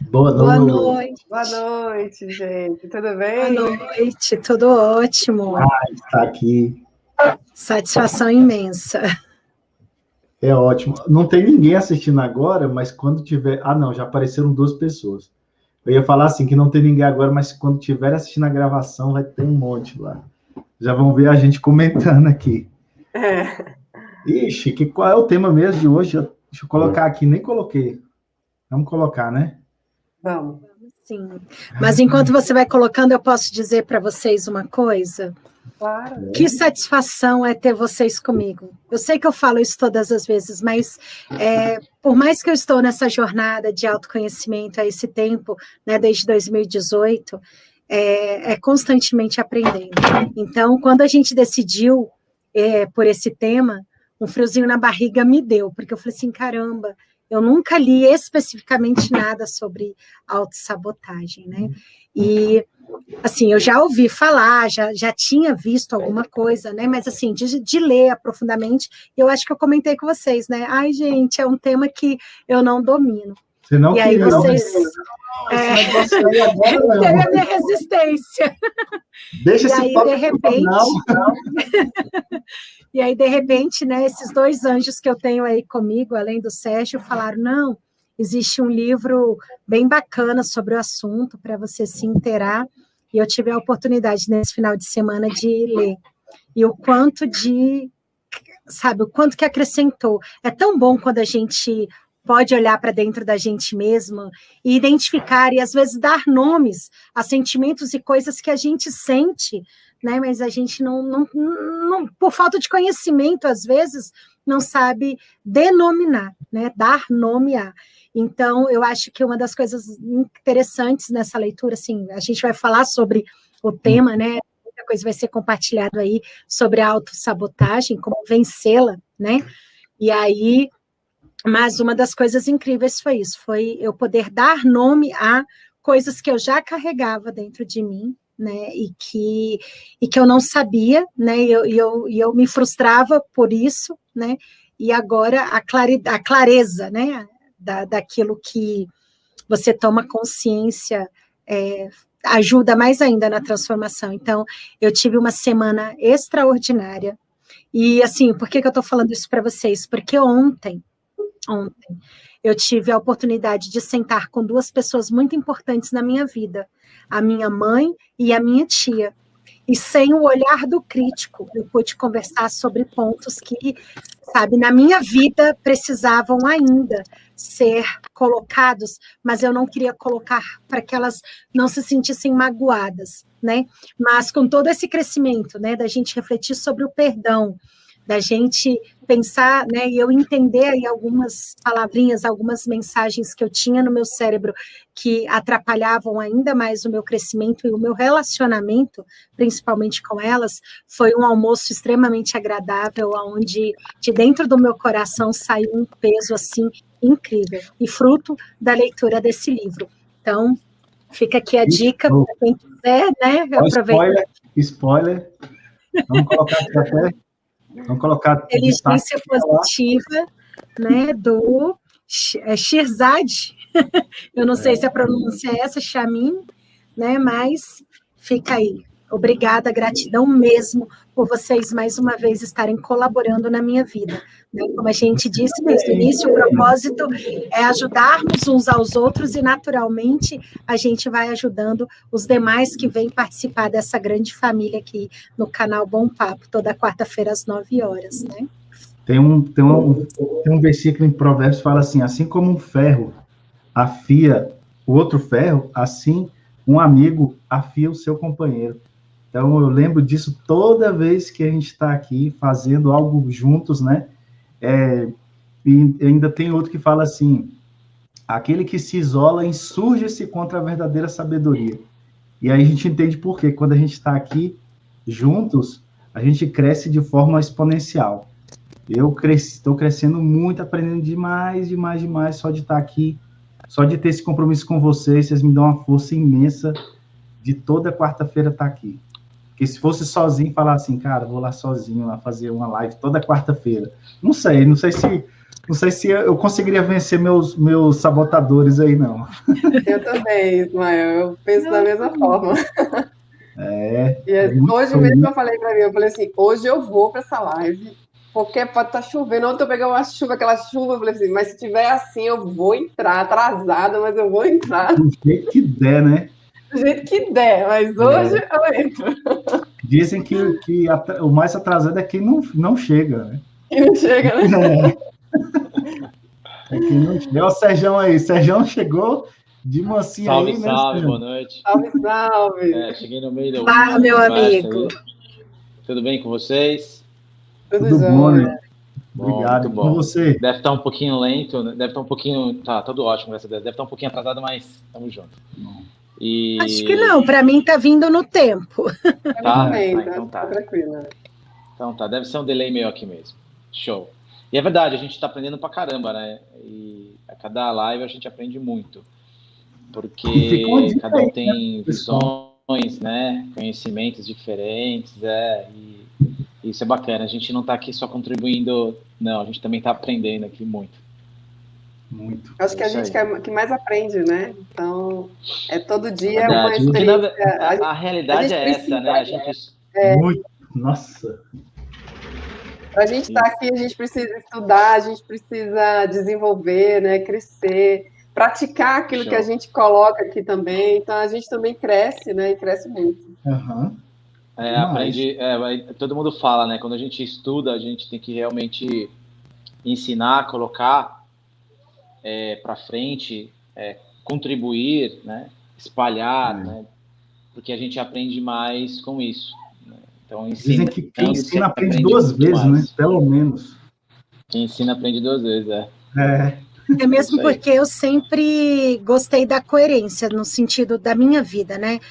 Boa Boa noite. noite. Boa noite, gente. Tudo Boa bem? noite, tudo ótimo. Está aqui. Satisfação imensa. É ótimo. Não tem ninguém assistindo agora, mas quando tiver... Ah, não, já apareceram 2 pessoas. Eu ia falar assim, que não tem ninguém agora, mas quando tiver assistindo a gravação, vai ter um monte lá. Já vão ver a gente comentando aqui. Ixi, qual é o tema mesmo de hoje? Deixa eu colocar aqui, nem coloquei. Vamos colocar, né? Vamos. Sim. Mas enquanto você vai colocando, eu posso dizer para vocês uma coisa? Claro. Que satisfação é ter vocês comigo. Eu sei que eu falo isso todas as vezes, mas por mais que eu estou nessa jornada de autoconhecimento há esse tempo, né, desde 2018, é constantemente aprendendo. Então, quando a gente decidiu por esse tema, um friozinho na barriga me deu, porque eu falei assim, caramba, eu nunca li especificamente nada sobre autossabotagem, né? E assim, eu já ouvi falar, já tinha visto alguma coisa, né? Mas assim, de ler profundamente, eu acho que eu comentei com vocês, né? Ai, gente, é um tema que eu não domino. Você não e aí vocês. Esse negócio aí agora não. Teve a minha resistência. Deixa e esse aí, papo de repente. E aí, de repente, né, esses 2 anjos que eu tenho aí comigo, além do Sérgio, falaram: não, existe um livro bem bacana sobre o assunto para você se inteirar. E eu tive a oportunidade nesse final de semana de ler. E o quanto o quanto que acrescentou. É tão bom quando a gente pode olhar para dentro da gente mesmo e identificar e, às vezes, dar nomes a sentimentos e coisas que a gente sente, né? Mas a gente não, por falta de conhecimento, às vezes, não sabe denominar, né? Dar nome a. Então, eu acho que uma das coisas interessantes nessa leitura, assim, a gente vai falar sobre o tema, né? Muita coisa vai ser compartilhado aí sobre a autossabotagem, como vencê-la, né? E aí, mas uma das coisas incríveis foi isso, foi eu poder dar nome a coisas que eu já carregava dentro de mim, né? E que eu não sabia, né? E eu me frustrava por isso, né? E agora a clareza, né? Daquilo que você toma consciência ajuda mais ainda na transformação. Então, eu tive uma semana extraordinária. E, assim, por que eu estou falando isso para vocês? Porque ontem, eu tive a oportunidade de sentar com 2 pessoas muito importantes na minha vida, a minha mãe e a minha tia. E sem o olhar do crítico, eu pude conversar sobre pontos que, sabe, na minha vida precisavam ainda ser colocados, mas eu não queria colocar para que elas não se sentissem magoadas, né? Mas com todo esse crescimento, né, da gente refletir sobre o perdão, da gente pensar, né, e eu entender aí algumas palavrinhas, algumas mensagens que eu tinha no meu cérebro que atrapalhavam ainda mais o meu crescimento e o meu relacionamento, principalmente com elas, foi um almoço extremamente agradável, onde de dentro do meu coração saiu um peso assim incrível, e fruto da leitura desse livro. Então, fica aqui a dica para quem quiser, né? Aproveita. Spoiler. Vamos colocar aqui até. Vamos colocar inteligência positiva, né, do Shirzad. Eu não sei se a pronúncia é essa, Chamin, né, mas fica aí. Obrigada, gratidão mesmo por vocês mais uma vez estarem colaborando na minha vida. Né? Como a gente disse desde o início, o propósito é ajudarmos uns aos outros e, naturalmente, a gente vai ajudando os demais que vêm participar dessa grande família aqui no canal Bom Papo, toda quarta-feira às 9 horas. Né? Tem um versículo em Provérbios que fala assim como um ferro afia o outro ferro, assim um amigo afia o seu companheiro. Então, eu lembro disso toda vez que a gente está aqui fazendo algo juntos, né? E ainda tem outro que fala assim, aquele que se isola insurge-se contra a verdadeira sabedoria. E aí a gente entende por quê. Quando a gente está aqui juntos, a gente cresce de forma exponencial. Eu estou crescendo muito, aprendendo demais, só de estar aqui, só de ter esse compromisso com vocês me dão uma força imensa de toda quarta-feira estar aqui. Porque se fosse sozinho, falar assim, cara, vou lá sozinho lá fazer uma live toda quarta-feira. Não sei se não sei se eu conseguiria vencer meus sabotadores aí, não. Eu também, Ismael, eu penso da mesma forma. Hoje mesmo eu falei para mim, eu falei assim, hoje eu vou para essa live, porque pode estar chovendo. Ontem eu peguei uma chuva, aquela chuva, eu falei assim, mas se tiver assim, eu vou entrar, atrasada, mas eu vou entrar. Do jeito que der, né? Do jeito que der, mas hoje eu entro. Dizem que o mais atrasado é quem não chega, né? Quem não chega, né? É quem não chega. Olha o Serjão aí. Serjão chegou de mansinho salve, aí, né? Salve, boa noite. Salve, salve. Cheguei no meio do... Fala, meu amigo. Tudo bem com vocês? Tudo bom, né? Obrigado. Muito bom. Com você? Deve estar um pouquinho lento, né? Deve estar um pouquinho... Tá, tudo ótimo, graças a Deus. Deve estar um pouquinho atrasado, mas estamos juntos. E... Acho que não, para mim tá vindo no tempo. Então tá. Tranquilo. Então tá, deve ser um delay meio aqui mesmo. Show. E é verdade, a gente está aprendendo pra caramba, né? E a cada live a gente aprende muito. Porque cada um tem visões, né? Conhecimentos diferentes, e isso é bacana. A gente não está aqui só contribuindo, não, a gente também está aprendendo aqui muito. Muito. Acho que a gente que mais aprende, né? Então, todo dia uma experiência. A realidade é essa, né? A gente... Muito. Nossa. Para a gente estar aqui, a gente precisa estudar, a gente precisa desenvolver, né? Crescer, praticar aquilo que a gente coloca aqui também. Então, a gente também cresce, né? E cresce muito. Aprende... todo mundo fala, né? Quando a gente estuda, a gente tem que realmente ensinar, colocar para frente, contribuir, né? Espalhar, né? Porque a gente aprende mais com isso. Né? Então, dizem que quem ensina aprende duas vezes, né? Pelo menos. Quem ensina aprende duas vezes, É mesmo porque eu sempre gostei da coerência no sentido da minha vida, né?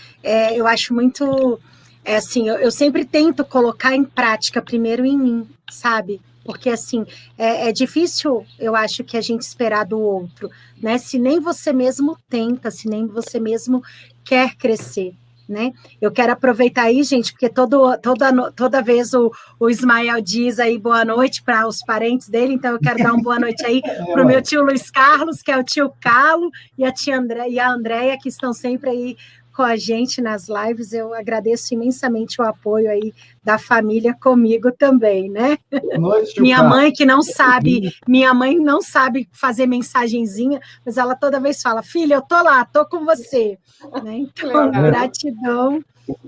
Eu acho muito... assim, eu sempre tento colocar em prática primeiro em mim, sabe? Porque, assim, é difícil, eu acho, que a gente esperar do outro, né? Se nem você mesmo tenta, se nem você mesmo quer crescer, né? Eu quero aproveitar aí, gente, porque toda vez o Ismael diz aí boa noite para os parentes dele, então eu quero dar uma boa noite aí para o meu tio Luiz Carlos, que é o tio Carlo, e a tia Andréia, que estão sempre aí com a gente nas lives. Eu agradeço imensamente o apoio aí da família comigo também, né? Noite, minha mãe não sabe fazer mensagenzinha, mas ela toda vez fala, filha, eu tô lá, tô com você, né? Então, gratidão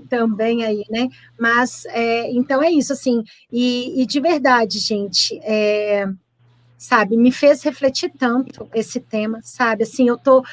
também aí, né? Mas, então é isso, assim, e de verdade, gente, sabe, me fez refletir tanto esse tema, sabe, assim, eu tô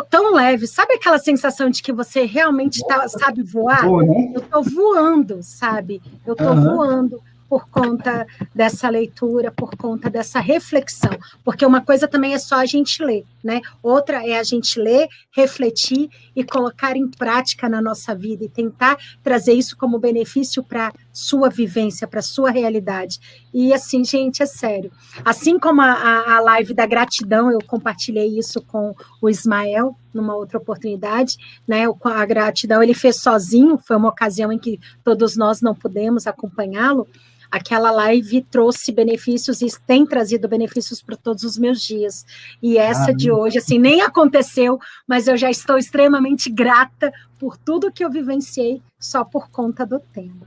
tão leve, sabe aquela sensação de que você realmente sabe voar? Eu tô voando, sabe? Eu tô voando por conta dessa leitura, por conta dessa reflexão, porque uma coisa também é só a gente ler, né? Outra é a gente ler, refletir e colocar em prática na nossa vida e tentar trazer isso como benefício para sua vivência, para sua realidade. E assim, gente, é sério. Assim como a live da gratidão, eu compartilhei isso com o Ismael numa outra oportunidade, né? A gratidão ele fez sozinho, foi uma ocasião em que todos nós não pudemos acompanhá-lo. Aquela live trouxe benefícios e tem trazido benefícios para todos os meus dias. E essa de hoje, assim, nem aconteceu, mas eu já estou extremamente grata por tudo que eu vivenciei só por conta do tema.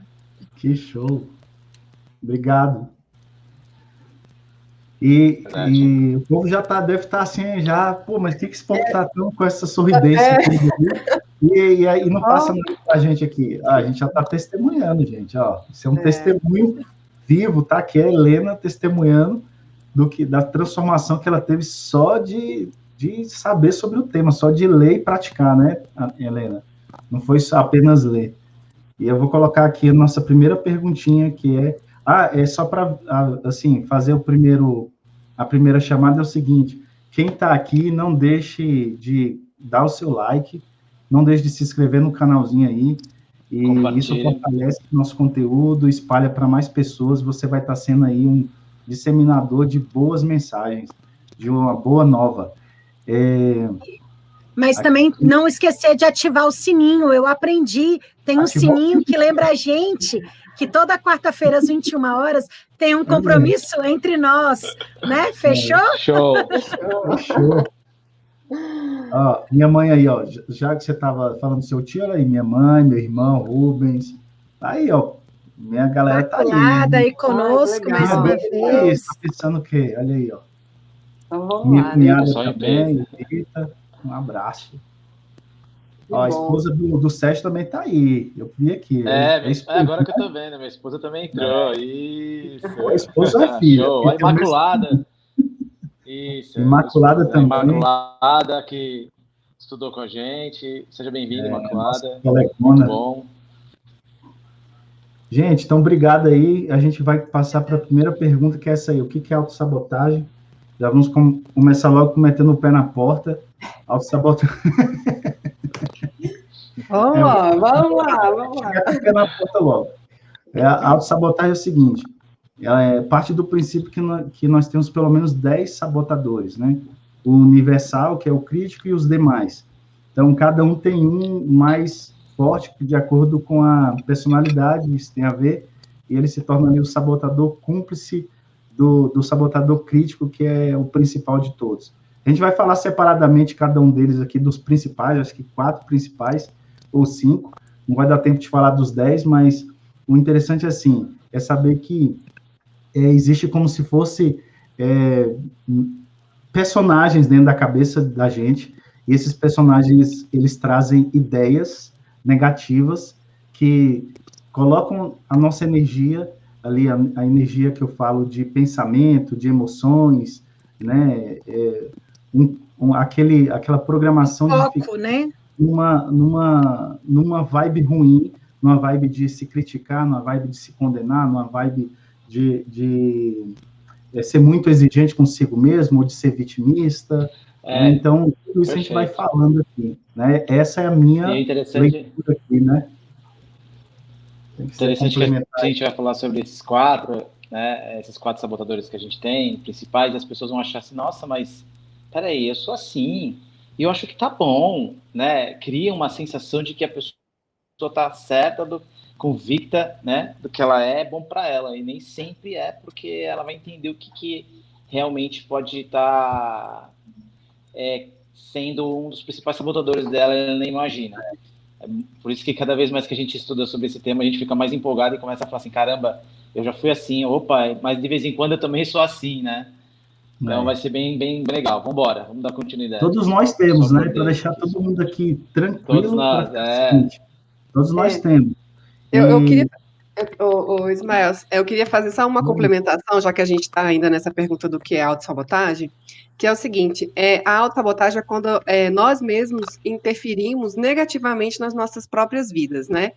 Que show! Obrigado. E o povo já deve estar assim, mas que esse povo está tão com essa sorridência? E não passa nada para a gente aqui. A gente já está testemunhando, gente. Isso é um testemunho vivo, tá? Que é a Helena testemunhando da transformação que ela teve só de saber sobre o tema, só de ler e praticar, né, Helena? Não foi só apenas ler. E eu vou colocar aqui a nossa primeira perguntinha, que é só para, assim, fazer a primeira chamada é o seguinte: quem está aqui, não deixe de dar o seu like, não deixe de se inscrever no canalzinho aí, e isso fortalece o nosso conteúdo, espalha para mais pessoas, você vai estar sendo aí um disseminador de boas mensagens, de uma boa nova. Mas também não esquecer de ativar o sininho. Eu aprendi, tem um sininho que lembra a gente que toda quarta-feira às 21 horas tem um compromisso entre nós, né? Fechou? Show! Fechou. Ó, minha mãe aí, ó, já que você estava falando do seu tio, olha aí, minha mãe, meu irmão, Rubens, aí, ó, minha galera tá aí. Maculada aí conosco mais uma vez. Tá pensando o quê? Olha aí, ó. Então vamos Minha lá. cunhada também, Rita, um abraço. Ó, a esposa do Sérgio também tá aí, eu vi aqui. Agora que eu tô vendo, minha esposa também entrou, isso. A esposa é filha. Show. A Imaculada. Isso. Imaculada também. Imaculada, que estudou com a gente. Seja bem-vinda, Imaculada. Muito bom. Gente, então obrigado aí. A gente vai passar para a primeira pergunta, que é essa aí. O que é autossabotagem? Já vamos começar logo metendo o pé na porta. Autossabotagem. Vamos lá. Mete o pé na porta logo. A autossabotagem é o seguinte. Parte do princípio que nós temos pelo menos 10 sabotadores, né? O universal, que é o crítico, e os demais. Então, cada um tem um mais forte, de acordo com a personalidade, isso tem a ver, e ele se torna ali o sabotador cúmplice do sabotador crítico, que é o principal de todos. A gente vai falar separadamente cada um deles aqui, dos principais, acho que 4 principais, ou 5, não vai dar tempo de falar dos 10, mas o interessante, assim, é saber que existe como se fosse personagens dentro da cabeça da gente, e esses personagens, eles trazem ideias negativas que colocam a nossa energia, ali a energia que eu falo de pensamento, de emoções, né, aquela programação foco, de ficar, né? numa vibe ruim, numa vibe de se criticar, numa vibe de se condenar, numa vibe de ser muito exigente consigo mesmo, ou de ser vitimista, né? Então, tudo isso perfeito. A gente vai falando aqui, né? Essa é a minha leitura aqui, né? Interessante que a gente vai falar sobre esses 4, né? Esses 4 sabotadores que a gente tem, principais, e as pessoas vão achar assim, nossa, mas peraí, eu sou assim, e eu acho que tá bom, né? Cria uma sensação de que a pessoa tá certa, convicta, né, do que ela é bom para ela, e nem sempre é, porque ela vai entender o que realmente pode estar sendo um dos principais sabotadores dela, ela nem imagina. Por isso que cada vez mais que a gente estuda sobre esse tema, a gente fica mais empolgado e começa a falar assim, caramba, eu já fui assim, opa, mas de vez em quando eu também sou assim, né? Então vai ser bem, bem legal. Vamos embora, vamos dar continuidade. Todos nós temos, né? Para deixar todo mundo aqui tranquilo. Todos nós, Todos nós temos. Eu queria, Ismael, eu queria fazer só uma complementação, já que a gente está ainda nessa pergunta do que é autossabotagem, que é o seguinte, a autossabotagem é quando nós mesmos interferimos negativamente nas nossas próprias vidas, né?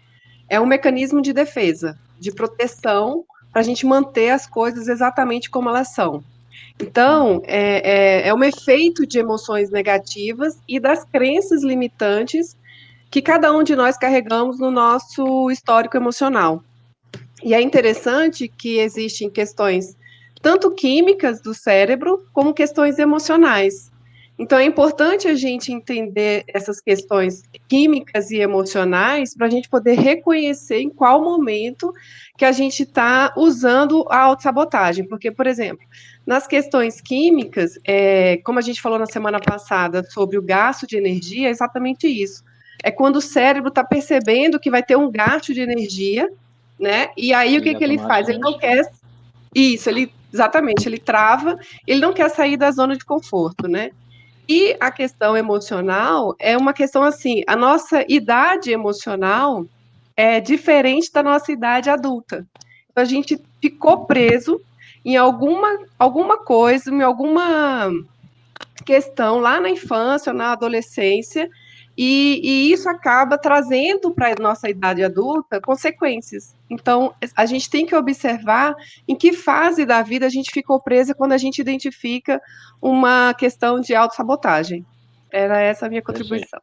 É um mecanismo de defesa, de proteção, para a gente manter as coisas exatamente como elas são. Então, é um efeito de emoções negativas e das crenças limitantes que cada um de nós carregamos no nosso histórico emocional. E é interessante que existem questões tanto químicas do cérebro, como questões emocionais. Então, é importante a gente entender essas questões químicas e emocionais para a gente poder reconhecer em qual momento que a gente está usando a autossabotagem. Porque, por exemplo, nas questões químicas, como a gente falou na semana passada sobre o gasto de energia, é exatamente isso. É quando o cérebro está percebendo que vai ter um gasto de energia, né? E aí o que ele faz? Ele não quer isso, exatamente, ele trava, ele não quer sair da zona de conforto, né? E a questão emocional é uma questão assim, a nossa idade emocional é diferente da nossa idade adulta. Então, a gente ficou preso em alguma coisa, em alguma questão lá na infância, na adolescência, e isso acaba trazendo para a nossa idade adulta consequências. Então, a gente tem que observar em que fase da vida a gente ficou presa quando a gente identifica uma questão de autossabotagem. Era essa a minha contribuição.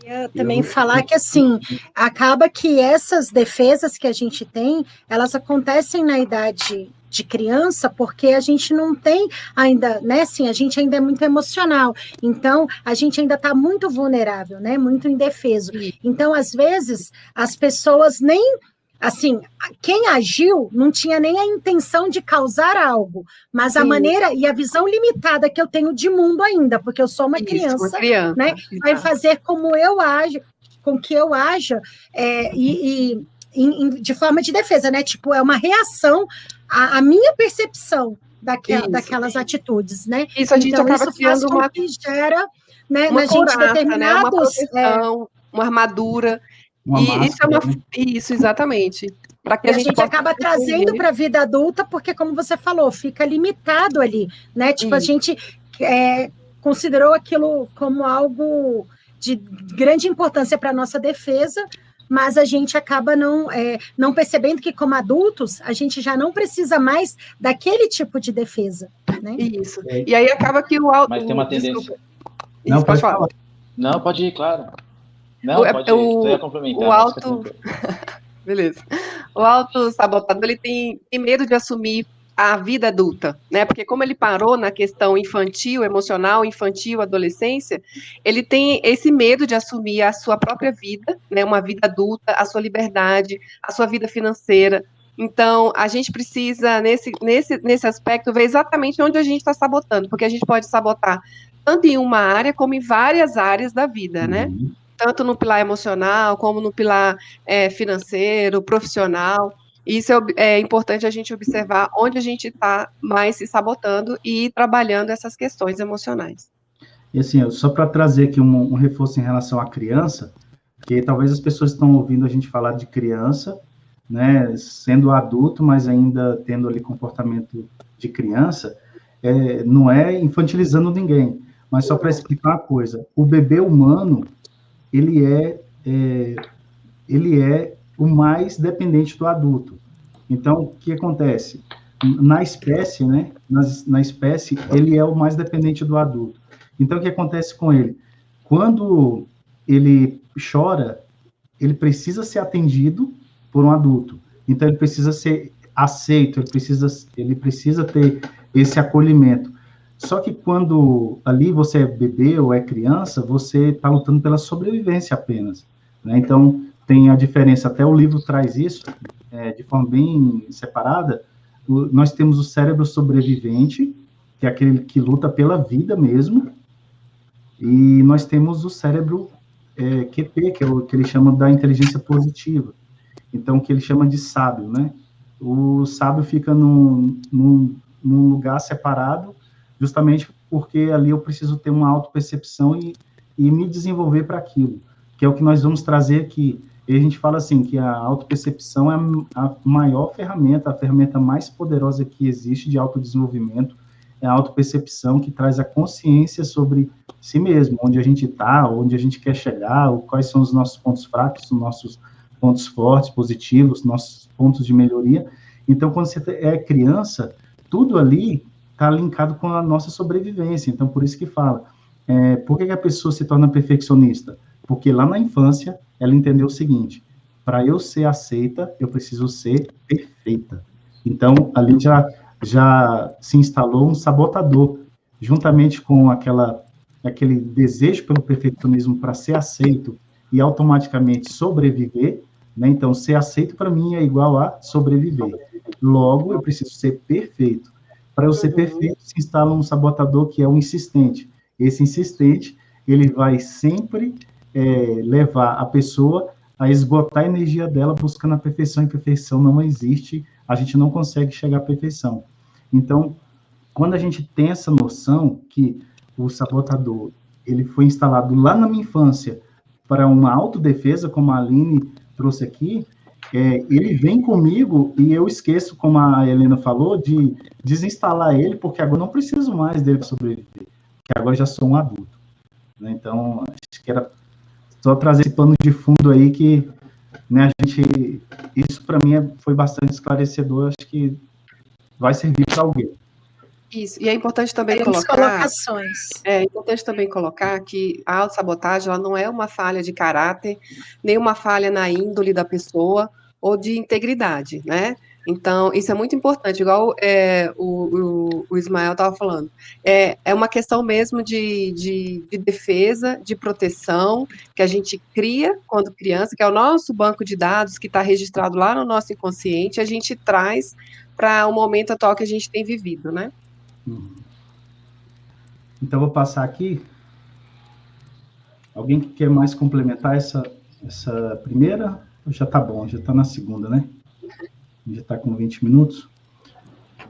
Eu também falar que, assim, acaba que essas defesas que a gente tem, elas acontecem na idade de criança, porque a gente não tem ainda, né, assim, a gente ainda é muito emocional, então a gente ainda está muito vulnerável, né, muito indefeso. Então, às vezes, as pessoas nem, assim, quem agiu não tinha nem a intenção de causar algo, mas a maneira e a visão limitada que eu tenho de mundo ainda, porque eu sou uma criança, né, vai fazer como eu ajo, com que eu haja, de forma de defesa, né? Tipo, é uma reação à minha percepção daquelas atitudes, né? Isso, a gente então, acaba isso criando faz com que gera, né, uma na couraça, gente determinados... né? Uma proteção, uma armadura. Isso, exatamente. Para que a gente acaba trazendo para a vida adulta, porque, como você falou, fica limitado ali, né? Tipo, a gente considerou aquilo como algo de grande importância para a nossa defesa, mas a gente acaba não percebendo que, como adultos, a gente já não precisa mais daquele tipo de defesa, né? Isso. E aí acaba que Mas tem uma tendência... Desculpa. Não, pode falar. Não, pode ir, claro. Não, pode ir. Você ia complementar. Beleza. O autossabotador, ele tem medo de assumir a vida adulta, né? Porque como ele parou na questão infantil, emocional, infantil, adolescência, ele tem esse medo de assumir a sua própria vida, né? Uma vida adulta, a sua liberdade, a sua vida financeira. Então, a gente precisa, nesse aspecto, ver exatamente onde a gente está sabotando, porque a gente pode sabotar tanto em uma área como em várias áreas da vida, né? Tanto no pilar emocional, como no pilar financeiro, profissional. Isso é importante a gente observar onde a gente está mais se sabotando e trabalhando essas questões emocionais. E assim, só para trazer aqui um reforço em relação à criança, que talvez as pessoas estão ouvindo a gente falar de criança, né, sendo adulto, mas ainda tendo ali comportamento de criança, não é infantilizando ninguém, mas só para explicar uma coisa, o bebê humano, ele é o mais dependente do adulto. Então, o que acontece? Na espécie, né? Na espécie, ele é o mais dependente do adulto. Então, o que acontece com ele? Quando ele chora, ele precisa ser atendido por um adulto. Então, ele precisa ser aceito, ele precisa ter esse acolhimento. Só que quando ali você é bebê ou é criança, você está lutando pela sobrevivência apenas, né? Então, tem a diferença, até o livro traz isso, de forma bem separada. Nós temos o cérebro sobrevivente, que é aquele que luta pela vida mesmo, e nós temos o cérebro QP, que é o que ele chama da inteligência positiva, então, que ele chama de sábio, né? O sábio fica num lugar separado, justamente porque ali eu preciso ter uma autopercepção e me desenvolver para aquilo, que é o que nós vamos trazer aqui. E a gente fala assim, que a autopercepção é a maior ferramenta, a ferramenta mais poderosa que existe de autodesenvolvimento, é a autopercepção que traz a consciência sobre si mesmo, onde a gente está, onde a gente quer chegar, quais são os nossos pontos fracos, os nossos pontos fortes, positivos, nossos pontos de melhoria. Então, quando você é criança, tudo ali está linkado com a nossa sobrevivência. Então, por isso que fala, por que a pessoa se torna perfeccionista? Porque lá na infância, ela entendeu o seguinte, para eu ser aceita, eu preciso ser perfeita. Então, ali já se instalou um sabotador, juntamente com aquele desejo pelo perfeccionismo para ser aceito e automaticamente sobreviver, né? Então, ser aceito para mim é igual a sobreviver. Logo, eu preciso ser perfeito. Para eu ser perfeito, se instala um sabotador que é o insistente. Esse insistente, ele vai sempre levar a pessoa a esgotar a energia dela buscando a perfeição, e perfeição não existe, a gente não consegue chegar à perfeição. Então, quando a gente tem essa noção que o sabotador, ele foi instalado lá na minha infância para uma autodefesa, como a Aline trouxe aqui, ele vem comigo e eu esqueço, como a Helena falou, de desinstalar ele, porque agora não preciso mais dele para sobreviver, porque agora já sou um adulto, né? Então, acho que era só trazer esse pano de fundo aí que, né, isso para mim foi bastante esclarecedor, acho que vai servir para alguém. Isso, e é importante também colocar que a autossabotagem, ela não é uma falha de caráter, nem uma falha na índole da pessoa ou de integridade, né? Então, isso é muito importante, igual o Ismael estava falando. É uma questão mesmo de defesa, de proteção, que a gente cria quando criança, que é o nosso banco de dados, que está registrado lá no nosso inconsciente, a gente traz para o momento atual que a gente tem vivido, né? Então, vou passar aqui. Alguém que quer mais complementar essa primeira? Já está bom, já está na segunda, né? Já está com 20 minutos.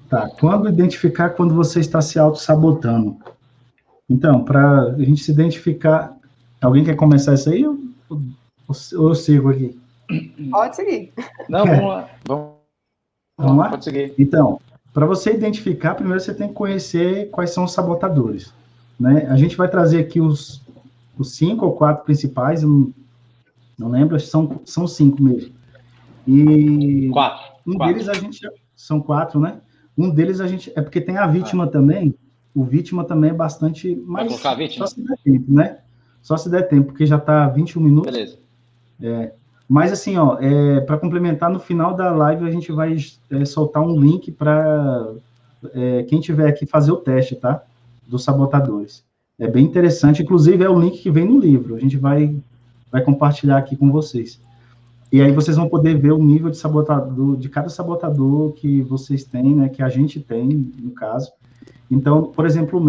Tá, quando identificar quando você está se auto-sabotando? Então, para a gente se identificar... Alguém quer começar isso aí ou eu sigo aqui? Pode seguir. Não, vamos lá. Vamos lá? Pode seguir. Então, para você identificar, primeiro você tem que conhecer quais são os sabotadores, né? A gente vai trazer aqui os 5 ou 4 principais, eu não lembro, são 5 mesmo. E 4. Deles a gente... São 4, né? Um deles a gente... É porque tem a vítima também. O vítima também é bastante... Vai colocar a vítima? Só se der tempo, né? Só se der tempo, porque já está 21 minutos. Beleza. Mas assim, para complementar, no final da live a gente vai soltar um link para quem tiver aqui fazer o teste, tá? Dos sabotadores. É bem interessante. Inclusive, é o link que vem no livro. A gente vai compartilhar aqui com vocês. E aí vocês vão poder ver o nível de sabotador, de cada sabotador que vocês têm, né, que a gente tem, no caso. Então, por exemplo,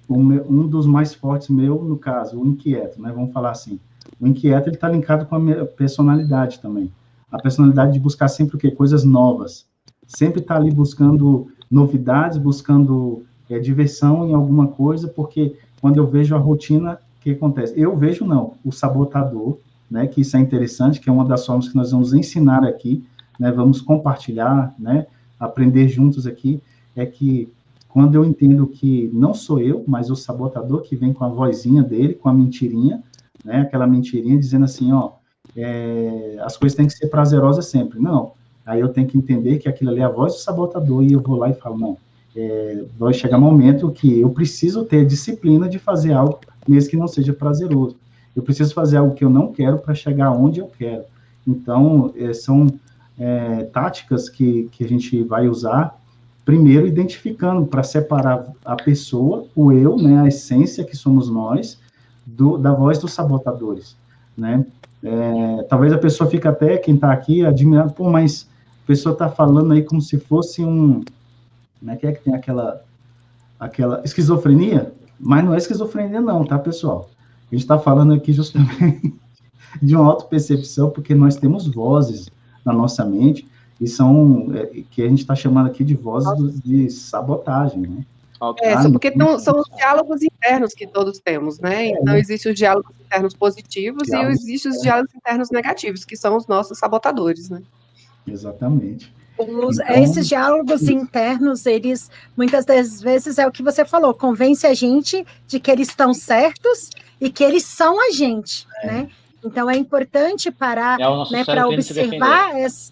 um dos mais fortes meu, no caso, o inquieto, né, vamos falar assim. O inquieto, ele está linkado com a minha personalidade também. A personalidade de buscar sempre o quê? Coisas novas. Sempre está ali buscando novidades, buscando diversão em alguma coisa, porque quando eu vejo a rotina, o que acontece? Eu vejo, o sabotador, né, que isso é interessante, que é uma das formas que nós vamos ensinar aqui, né, vamos compartilhar, né, aprender juntos aqui, é que quando eu entendo que não sou eu, mas o sabotador que vem com a vozinha dele, com a mentirinha, né, aquela mentirinha dizendo assim, as coisas têm que ser prazerosas sempre. Não, aí eu tenho que entender que aquilo ali é a voz do sabotador e eu vou lá e falo, não, vai chegar um momento que eu preciso ter disciplina de fazer algo, mesmo que não seja prazeroso. Eu preciso fazer algo que eu não quero para chegar onde eu quero. Então, são táticas que a gente vai usar, primeiro identificando, para separar a pessoa, o eu, né, a essência que somos nós, da voz dos sabotadores, né? Talvez a pessoa fique até, quem está aqui, admirando, mas a pessoa está falando aí como se fosse como é que tem aquela esquizofrenia? Mas não é esquizofrenia não, tá, pessoal? A gente está falando aqui justamente de uma autopercepção, porque nós temos vozes na nossa mente, e são, que a gente está chamando aqui de vozes de sabotagem, né? Porque são os diálogos internos que todos temos, né? Então, existem os diálogos internos positivos e existem os diálogos internos negativos, que são os nossos sabotadores, né? Exatamente. Então, esses diálogos internos, eles, muitas das vezes, é o que você falou, convence a gente de que eles estão certos e que eles são a gente, né? Então, é importante parar, né, para observar isso.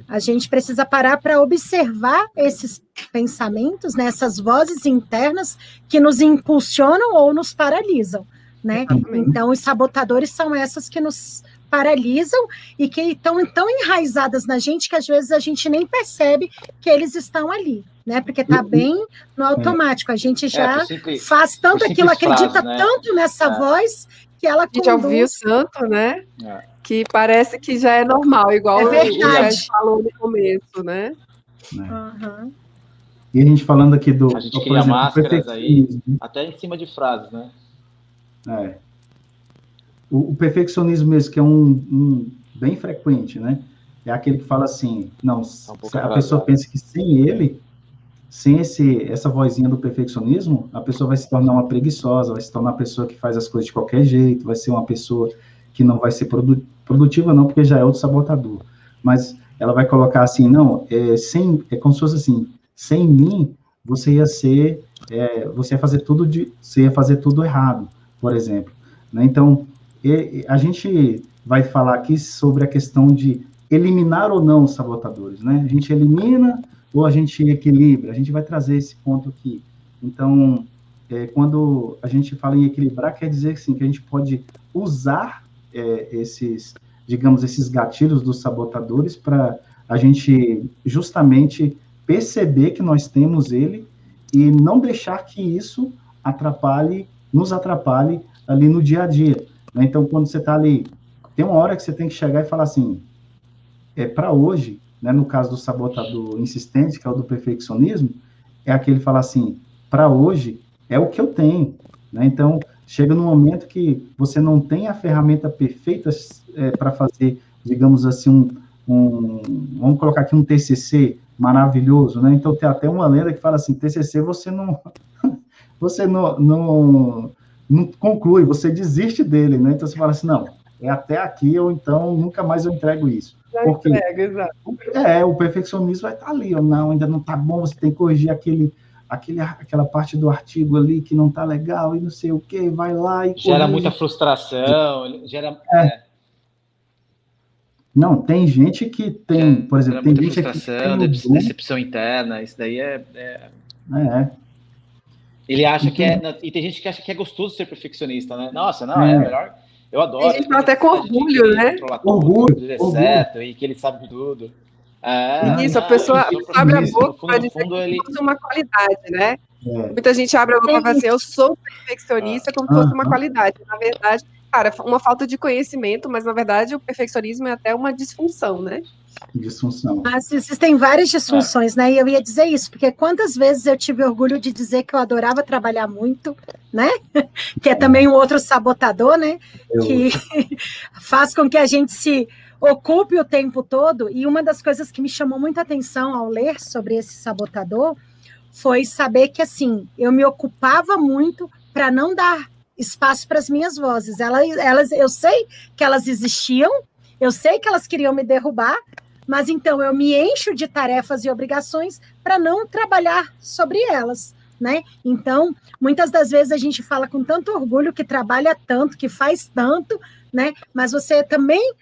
A gente precisa parar para observar esses pensamentos, né, essas vozes internas que nos impulsionam ou nos paralisam, né? Então, os sabotadores são essas que nos paralisam e que estão tão enraizadas na gente que às vezes a gente nem percebe que eles estão ali, né? Porque está bem no automático. A gente já faz tanto aquilo, acredita tanto nessa voz que ela conduz. A gente já ouviu tanto, né? Que parece que já é normal, igual o Sérgio falou no começo, né? E a gente falando aqui do... A gente cria máscaras aí, até em cima de frases, né? O perfeccionismo mesmo, que é um bem frequente, né? É aquele que fala assim, não, a pessoa pensa que sem ele, sem essa vozinha do perfeccionismo, a pessoa vai se tornar uma preguiçosa, vai se tornar uma pessoa que faz as coisas de qualquer jeito, vai ser uma pessoa que não vai ser produtiva não, porque já é outro sabotador. Mas ela vai colocar assim, não, como se fosse assim, sem mim, você ia fazer tudo errado, por exemplo. Né? Então, a gente vai falar aqui sobre a questão de eliminar ou não os sabotadores, né? A gente elimina ou a gente equilibra? A gente vai trazer esse ponto aqui. Então, quando a gente fala em equilibrar, quer dizer assim, que a gente pode usar esses digamos, esses gatilhos dos sabotadores para a gente justamente perceber que nós temos ele e não deixar que isso nos atrapalhe ali no dia a dia. Né? Então, quando você está ali, tem uma hora que você tem que chegar e falar assim, para hoje, né, no caso do sabotador insistente, que é o do perfeccionismo, é aquele que fala assim, para hoje é o que eu tenho. Né? Então, chega num momento que você não tem a ferramenta perfeita para fazer, digamos assim, vamos colocar aqui um TCC maravilhoso, né? Então, tem até uma lenda que fala assim, TCC você não conclui, você desiste dele, né? Então, você fala assim, não, é até aqui, ou então nunca mais eu entrego isso. Porque exato. O perfeccionismo vai estar ali, ou não, ainda não está bom, você tem que corrigir aquela parte do artigo ali que não está legal, e não sei o que, vai lá e gera corrige. muita frustração, gera... Não, tem gente que tem, por exemplo, tem gente frustração, que tem decepção interna, isso daí Ele acha que e tem gente que acha que é gostoso ser perfeccionista, né? Nossa, não, é melhor. Eu adoro. Tem gente que fala até com orgulho, né? Orgulho. Certo, e que ele sabe de tudo. Isso, a pessoa abre a boca para dizer que fosse uma qualidade, né? Muita gente abre a boca e fala assim, eu sou perfeccionista como se fosse uma qualidade. Na verdade, cara, uma falta de conhecimento, mas na verdade o perfeccionismo é até uma disfunção, né? Disfunção. Mas existem várias disfunções, né? E eu ia dizer isso, porque quantas vezes eu tive orgulho de dizer que eu adorava trabalhar muito, né? Que é também um outro sabotador, né? Que faz com que a gente se ocupe o tempo todo. E uma das coisas que me chamou muita atenção ao ler sobre esse sabotador foi saber que, assim, eu me ocupava muito para não dar espaço para as minhas vozes. Eu sei que elas existiam, eu sei que elas queriam me derrubar, mas então eu me encho de tarefas e obrigações para não trabalhar sobre elas, né? Então, muitas das vezes a gente fala com tanto orgulho que trabalha tanto, que faz tanto, né? Mas você também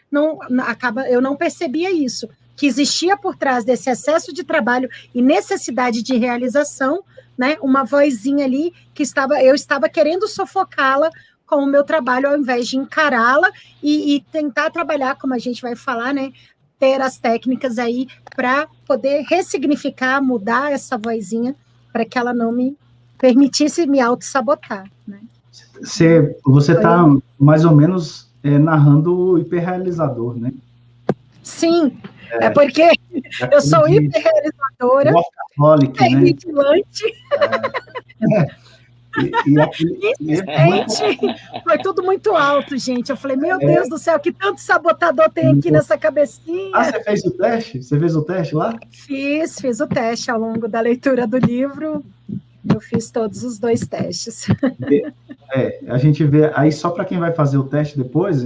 eu não percebia isso, que existia por trás desse excesso de trabalho e necessidade de realização, né? Uma vozinha ali que eu estava querendo sufocá-la com o meu trabalho, ao invés de encará-la e tentar trabalhar, como a gente vai falar, né? Ter as técnicas aí para poder ressignificar, mudar essa vozinha para que ela não me permitisse me auto-sabotar, né? Você está mais ou menos narrando o hiperrealizador, né? Sim, porque eu sou hiperrealizadora, hipervigilante. Foi tudo muito alto, gente. Eu falei, meu Deus do céu, que tanto sabotador tem aqui nessa cabecinha. Você fez o teste? Você fez o teste lá? Fiz o teste ao longo da leitura do livro. Eu fiz todos os 2 testes. A gente vê, aí só para quem vai fazer o teste depois,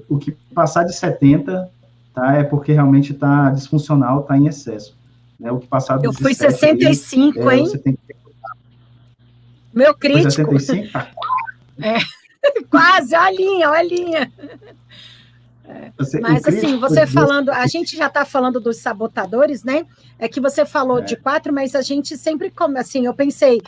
o que passar de 70, tá, é porque realmente está disfuncional, está em excesso. Né? O que passar Eu fui 65, hein? Você tem que meu crítico. 75? Quase, olha a linha. Mas, assim, você falando, a gente já está falando dos sabotadores, né? É que você falou de 4, mas a gente sempre, assim, eu pensei,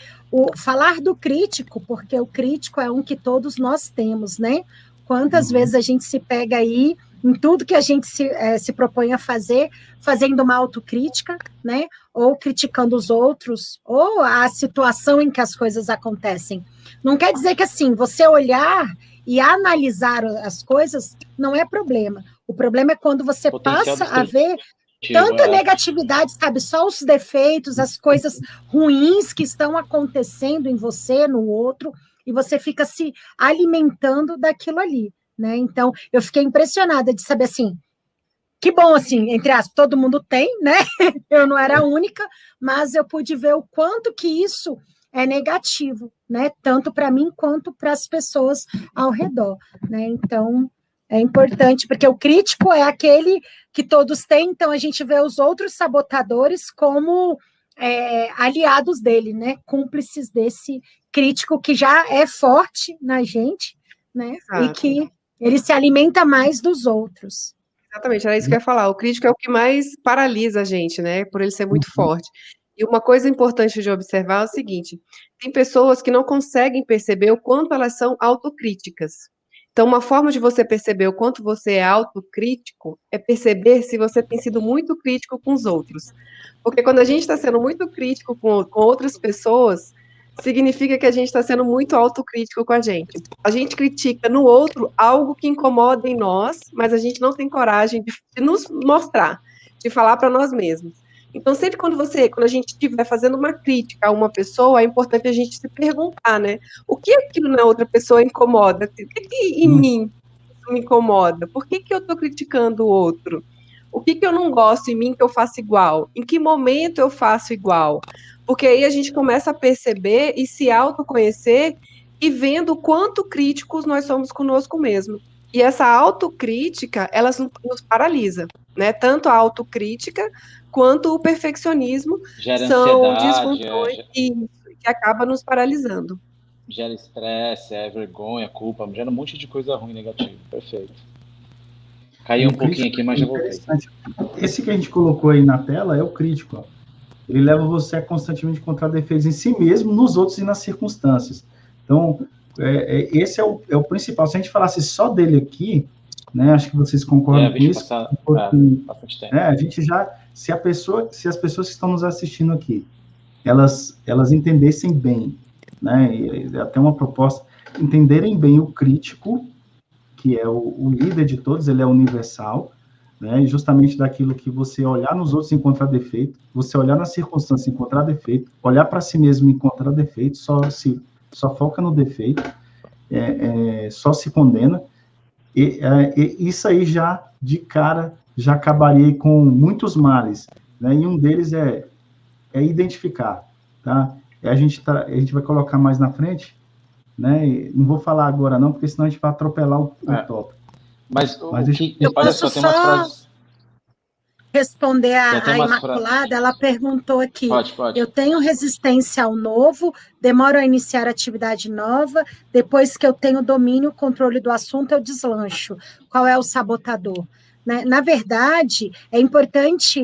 falar do crítico, porque o crítico é um que todos nós temos, né? Quantas vezes a gente se pega aí, em tudo que a gente se propõe a fazer, fazendo uma autocrítica, né? Ou criticando os outros, ou a situação em que as coisas acontecem. Não quer dizer que, assim, você olhar e analisar as coisas não é problema. O problema é quando você passa a ver tanta negatividade, sabe? Só os defeitos, as coisas ruins que estão acontecendo em você, no outro, e você fica se alimentando daquilo ali, né? Então, eu fiquei impressionada de saber, assim, que bom, assim, entre aspas, todo mundo tem, né? Eu não era a única, mas eu pude ver o quanto que isso é negativo, né? Tanto para mim quanto para as pessoas ao redor, né? Então, é importante, porque o crítico é aquele que todos têm, então a gente vê os outros sabotadores como aliados dele, né? Cúmplices desse crítico que já é forte na gente, né? Exato. E que ele se alimenta mais dos outros. Exatamente, era isso que eu ia falar. O crítico é o que mais paralisa a gente, né? Por ele ser muito forte. E uma coisa importante de observar é o seguinte: tem pessoas que não conseguem perceber o quanto elas são autocríticas. Então, uma forma de você perceber o quanto você é autocrítico é perceber se você tem sido muito crítico com os outros. Porque quando a gente está sendo muito crítico com outras pessoas, significa que a gente está sendo muito autocrítico com a gente. A gente critica no outro algo que incomoda em nós, mas a gente não tem coragem de nos mostrar, de falar para nós mesmos. Então, sempre quando a gente estiver fazendo uma crítica a uma pessoa, é importante a gente se perguntar, né? O que aquilo na outra pessoa incomoda? O que em mim me incomoda? Por que eu estou criticando o outro? O que eu não gosto em mim que eu faço igual? Em que momento eu faço igual? Porque aí a gente começa a perceber e se autoconhecer e vendo o quanto críticos nós somos conosco mesmo. E essa autocrítica, ela nos paralisa, né? Tanto a autocrítica quanto o perfeccionismo são disfunções que acabam nos paralisando. Gera estresse, vergonha, culpa, gera um monte de coisa ruim, negativa. Perfeito. Caiu um pouquinho aqui, mas já voltei. Esse que a gente colocou aí na tela é o crítico. Ó. Ele leva você a constantemente encontrar defeitos em si mesmo, nos outros e nas circunstâncias. Então, esse é o principal. Se a gente falasse só dele aqui, né, acho que vocês concordam com isso. Bastante tempo. A gente já, se as pessoas que estão nos assistindo aqui, elas entendessem bem, né, e até uma proposta, entenderem bem o crítico, que é o líder de todos, ele é universal, né, e justamente daquilo que você olhar nos outros e encontrar defeito, você olhar nas circunstâncias e encontrar defeito, olhar para si mesmo e encontrar defeito, só foca no defeito, só se condena, e isso aí já, de cara, já acabaria com muitos males, né, e um deles é identificar, tá? A gente vai colocar mais na frente, né? Não vou falar agora não, porque senão a gente vai atropelar o tópico. Mas eu posso só responder a Imaculada, ela perguntou aqui, pode. Eu tenho resistência ao novo, demoro a iniciar atividade nova, depois que eu tenho domínio, controle do assunto, eu deslancho. Qual é o sabotador? Né? Na verdade, é importante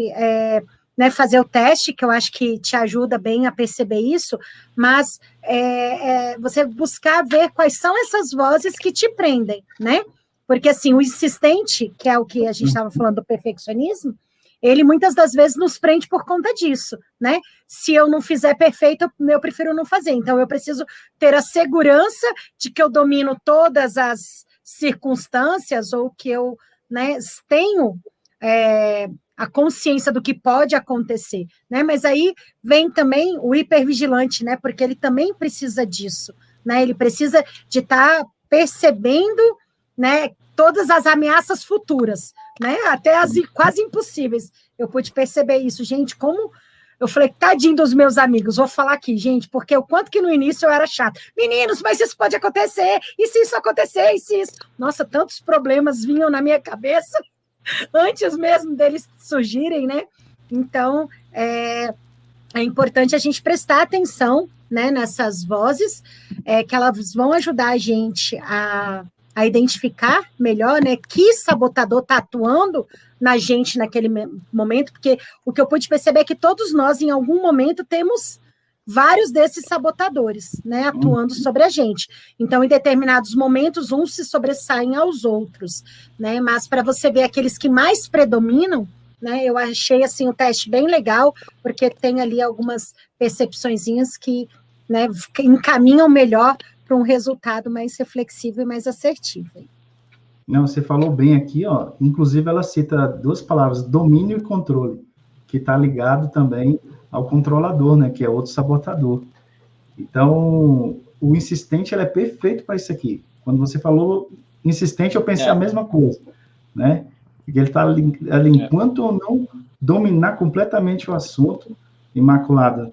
né, fazer o teste, que eu acho que te ajuda bem a perceber isso, mas você buscar ver quais são essas vozes que te prendem, né? Porque, assim, o insistente, que é o que a gente estava falando do perfeccionismo, ele muitas das vezes nos prende por conta disso, né? Se eu não fizer perfeito, eu prefiro não fazer. Então, eu preciso ter a segurança de que eu domino todas as circunstâncias ou que eu, né, tenho a consciência do que pode acontecer, né? Mas aí vem também o hipervigilante, né? Porque ele também precisa disso, né? Ele precisa de estar percebendo, né, todas as ameaças futuras, né, até as quase impossíveis. Eu pude perceber isso, gente, como eu falei, tadinho dos meus amigos, vou falar aqui, gente, porque o quanto que no início eu era chata. Meninos, mas isso pode acontecer, e se isso acontecer, e se isso... Nossa, tantos problemas vinham na minha cabeça antes mesmo deles surgirem, né? Então, é importante a gente prestar atenção, né, nessas vozes, que elas vão ajudar a gente a identificar melhor, né, que sabotador está atuando na gente naquele momento, porque o que eu pude perceber é que todos nós, em algum momento, temos vários desses sabotadores, né, atuando sobre a gente. Então, em determinados momentos, uns se sobressaem aos outros, né, mas para você ver aqueles que mais predominam, né, eu achei, assim, o teste bem legal, porque tem ali algumas percepçõezinhas que, né, encaminham melhor para um resultado mais reflexivo e mais assertivo. Não, você falou bem aqui, ó. Inclusive, ela cita duas palavras, domínio e controle, que está ligado também ao controlador, né, que é outro sabotador. Então, o insistente, ele é perfeito para isso aqui. Quando você falou insistente, eu pensei a mesma coisa, né? Porque ele está ali, enquanto eu não dominar completamente o assunto, Imaculada,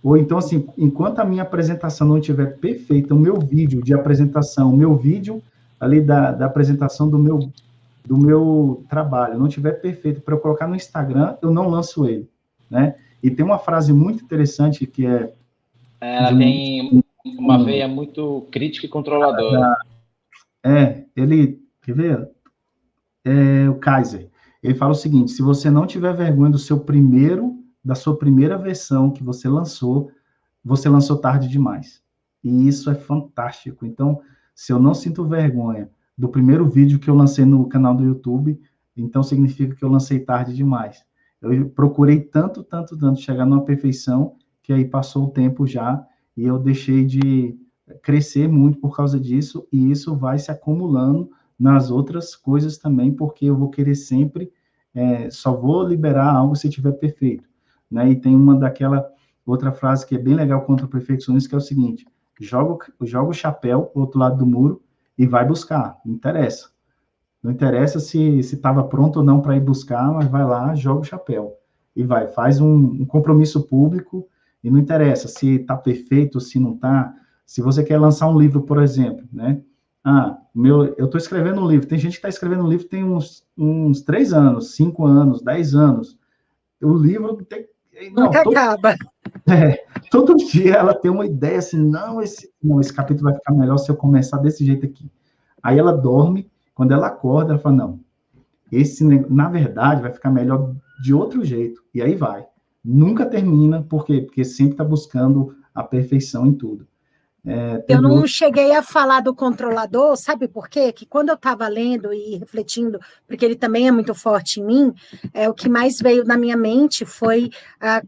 ou então, assim, enquanto a minha apresentação não estiver perfeita, o meu vídeo de apresentação, o meu vídeo ali da apresentação do meu trabalho não estiver perfeito para eu colocar no Instagram, eu não lanço ele, né? E tem uma frase muito interessante que ela tem uma veia muito crítica e controladora. Ele, quer ver? O Kaiser. Ele fala o seguinte, se você não tiver vergonha da sua primeira versão que você lançou tarde demais. E isso é fantástico. Então, se eu não sinto vergonha do primeiro vídeo que eu lancei no canal do YouTube, então significa que eu lancei tarde demais. Eu procurei tanto chegar numa perfeição, que aí passou o tempo já, e eu deixei de crescer muito por causa disso, e isso vai se acumulando nas outras coisas também, porque eu vou querer sempre, só vou liberar algo se tiver perfeito, né? E tem uma daquela outra frase que é bem legal contra o perfeccionismo, que é o seguinte: joga o chapéu pro outro lado do muro e vai buscar, não interessa. Não interessa se estava pronto ou não para ir buscar, mas vai lá, joga o chapéu e vai, faz um compromisso público, e não interessa se está perfeito ou se não está. Se você quer lançar um livro, por exemplo, né? Eu estou escrevendo um livro. Tem gente que está escrevendo um livro tem uns 3 anos, 5 anos, 10 anos. O livro tem... Nunca acaba. Todo dia ela tem uma ideia assim, esse capítulo vai ficar melhor se eu começar desse jeito aqui. Aí ela dorme, quando ela acorda, ela fala, não, na verdade, vai ficar melhor de outro jeito. E aí vai. Nunca termina, por quê? Porque sempre está buscando a perfeição em tudo. Eu não cheguei a falar do controlador, sabe por quê? Que quando eu estava lendo e refletindo, porque ele também é muito forte em mim, o que mais veio na minha mente foi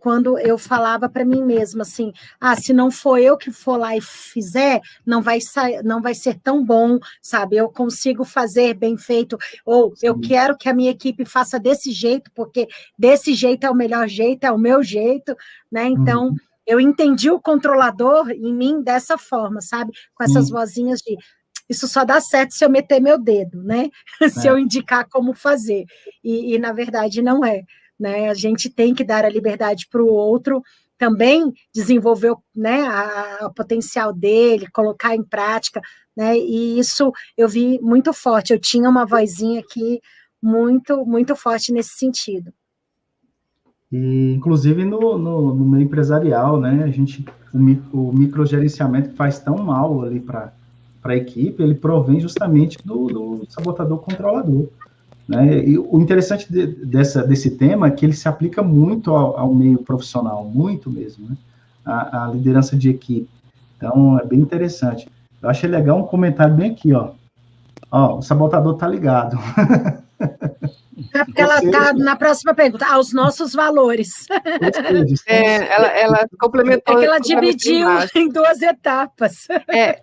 quando eu falava para mim mesma assim, se não for eu que for lá e fizer, não vai ser tão bom, sabe? Eu consigo fazer bem feito, ou eu quero que a minha equipe faça desse jeito, porque desse jeito é o melhor jeito, é o meu jeito, né? Então... Eu entendi o controlador em mim dessa forma, sabe? Com essas vozinhas de isso só dá certo se eu meter meu dedo, né? Se eu indicar como fazer. E na verdade, não é. Né? A gente tem que dar a liberdade para o outro também desenvolver, né, o potencial dele, colocar em prática, né? E isso eu vi muito forte. Eu tinha uma vozinha aqui muito, muito forte nesse sentido. E, inclusive, no meio empresarial, né, o microgerenciamento que faz tão mal ali para a equipe, ele provém justamente do sabotador controlador. Né? E o interessante desse tema é que ele se aplica muito ao meio profissional, muito mesmo, né? A liderança de equipe. Então, é bem interessante. Eu achei legal um comentário bem aqui, ó. O sabotador tá ligado. Porque ela está na próxima pergunta, aos nossos valores. Ela complementou. É que ela dividiu em 2 etapas.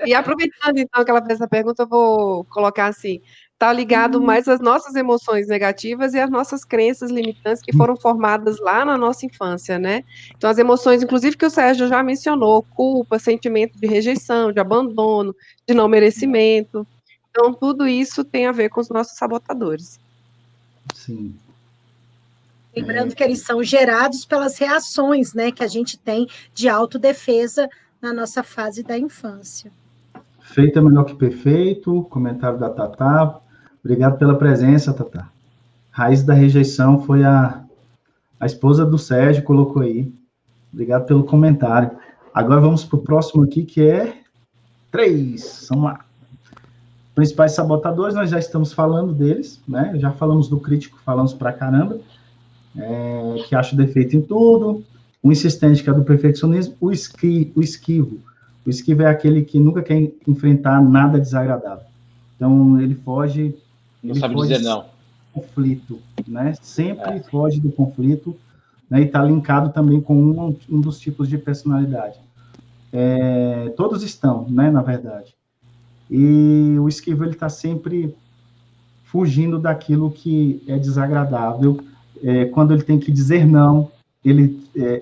E aproveitando, então, que ela fez essa pergunta, eu vou colocar assim, está ligado mais às nossas emoções negativas e às nossas crenças limitantes que foram formadas lá na nossa infância, né? Então, as emoções, inclusive, que o Sérgio já mencionou, culpa, sentimento de rejeição, de abandono, de não merecimento. Então, tudo isso tem a ver com os nossos sabotadores. Sim. Lembrando que eles são gerados pelas reações, né, que a gente tem de autodefesa na nossa fase da infância. Feito é melhor que perfeito, comentário da Tatá. Obrigado pela presença, Tatá. Raiz da rejeição foi a esposa do Sérgio, colocou aí. Obrigado pelo comentário. Agora vamos para o próximo aqui, que é 3. Vamos lá. Principais sabotadores, nós já estamos falando deles, né? Já falamos do crítico, falamos pra caramba, que acha defeito em tudo, o insistente, que é do perfeccionismo, o esquivo. O esquivo é aquele que nunca quer enfrentar nada desagradável. Então, ele foge... Não sabe dizer não. Conflito, né? Sempre foge do conflito, né? E está linkado também com um dos tipos de personalidade. Todos estão, né? Na verdade. E o esquivo, ele está sempre fugindo daquilo que é desagradável. Quando ele tem que dizer não,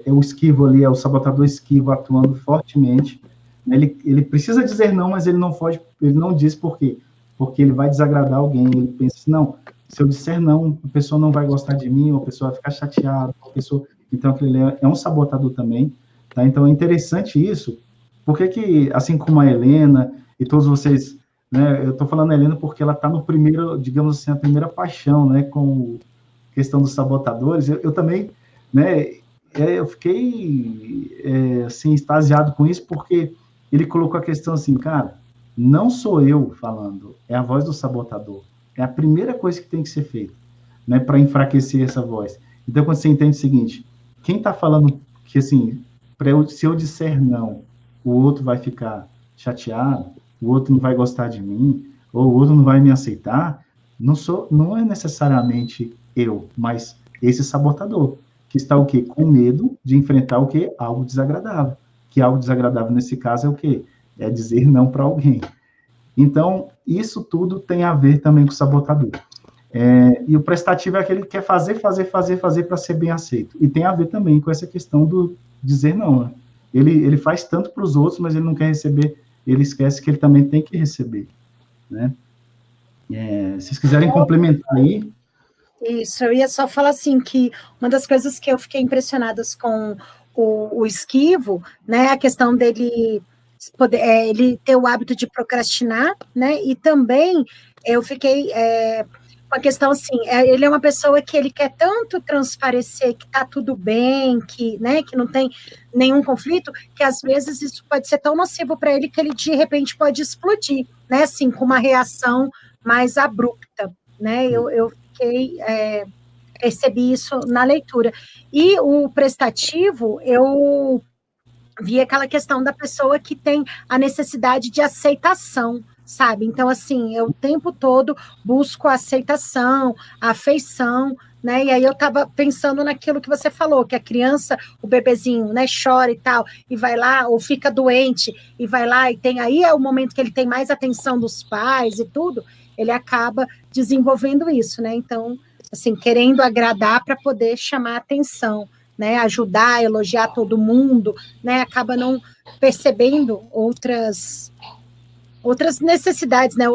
o esquivo ali, o sabotador esquivo atuando fortemente. Ele precisa dizer não, mas ele não foge, ele não diz por quê. Porque ele vai desagradar alguém. Ele pensa assim, não, se eu disser não, a pessoa não vai gostar de mim, ou a pessoa vai ficar chateada, então aquele é um sabotador também. Tá? Então é interessante isso, porque assim como a Helena e todos vocês, né, eu estou falando a Helena porque ela está no primeiro, digamos assim, a primeira paixão, né, com a questão dos sabotadores. Eu também, né, eu fiquei, assim, extasiado com isso, porque ele colocou a questão assim, cara, não sou eu falando, é a voz do sabotador. É a primeira coisa que tem que ser feita, né, para enfraquecer essa voz. Então, quando você entende o seguinte, quem está falando que, assim, se eu disser não, o outro vai ficar chateado, o outro não vai gostar de mim, ou o outro não vai me aceitar, não é necessariamente eu, mas esse sabotador, que está o quê? Com medo de enfrentar o quê? Algo desagradável. Que algo desagradável nesse caso é o quê? É dizer não para alguém. Então, isso tudo tem a ver também com o sabotador. E o prestativo é aquele que quer fazer para ser bem aceito. E tem a ver também com essa questão do dizer não, né? Ele faz tanto para os outros, mas ele não quer receber, ele esquece que ele também tem que receber, né? Se vocês quiserem complementar aí. Isso, eu ia só falar assim, que uma das coisas que eu fiquei impressionada com o Esquivo, né, a questão dele ele ter o hábito de procrastinar, né, e também eu fiquei com a questão assim, ele é uma pessoa que ele quer tanto transparecer que tá tudo bem, que, né, que não tem nenhum conflito, que às vezes isso pode ser tão nocivo para ele que ele de repente pode explodir, né, assim, com uma reação mais abrupta, né, eu percebi isso na leitura. E o prestativo, eu vi aquela questão da pessoa que tem a necessidade de aceitação, sabe? Então, assim, eu o tempo todo busco a aceitação, a afeição, né? E aí eu estava pensando naquilo que você falou, que a criança, o bebezinho, né, chora e tal, e vai lá, ou fica doente, e vai lá, e tem aí é o momento que ele tem mais atenção dos pais e tudo, ele acaba desenvolvendo isso, né? Então, assim, querendo agradar para poder chamar atenção, né? Ajudar, elogiar todo mundo, né? Acaba não percebendo outras necessidades, né?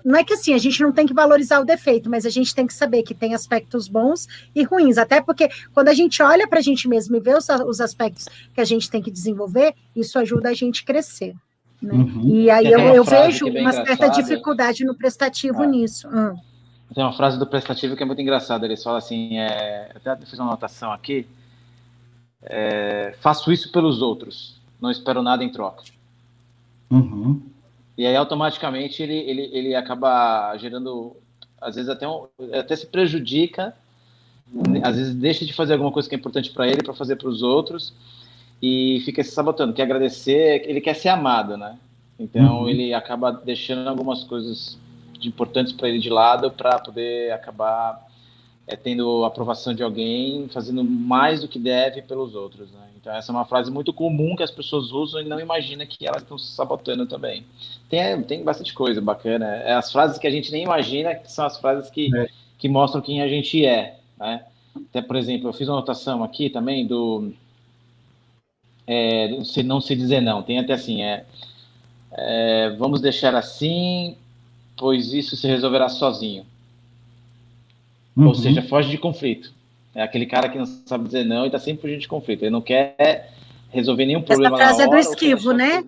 Não é que assim, a gente não tem que valorizar o defeito, mas a gente tem que saber que tem aspectos bons e ruins, até porque quando a gente olha para a gente mesmo e vê os aspectos que a gente tem que desenvolver, isso ajuda a gente a crescer. Né? Uhum. E aí eu vejo uma certa dificuldade no prestativo nisso. Tem uma frase do prestativo que é muito engraçada. Eles falam assim, até fiz uma anotação aqui, faço isso pelos outros, não espero nada em troca. Uhum. E aí automaticamente ele acaba gerando, às vezes até se prejudica, às vezes deixa de fazer alguma coisa que é importante para ele, para fazer para os outros, e fica se sabotando, quer agradecer, ele quer ser amado, né? Então ele acaba deixando algumas coisas importantes para ele de lado para poder acabar tendo a aprovação de alguém, fazendo mais do que deve pelos outros, né? Então essa é uma frase muito comum que as pessoas usam e não imaginam que elas estão se sabotando também. Tem bastante coisa bacana, as frases que a gente nem imagina que são as frases que mostram quem a gente é, né? Até, por exemplo, eu fiz uma anotação aqui também do não se dizer não, tem até assim, vamos deixar assim, pois isso se resolverá sozinho. Ou seja, foge de conflito. É aquele cara que não sabe dizer não e está sempre fugindo de conflito. Ele não quer resolver nenhum problema na hora. Essa frase é do Esquivo, né?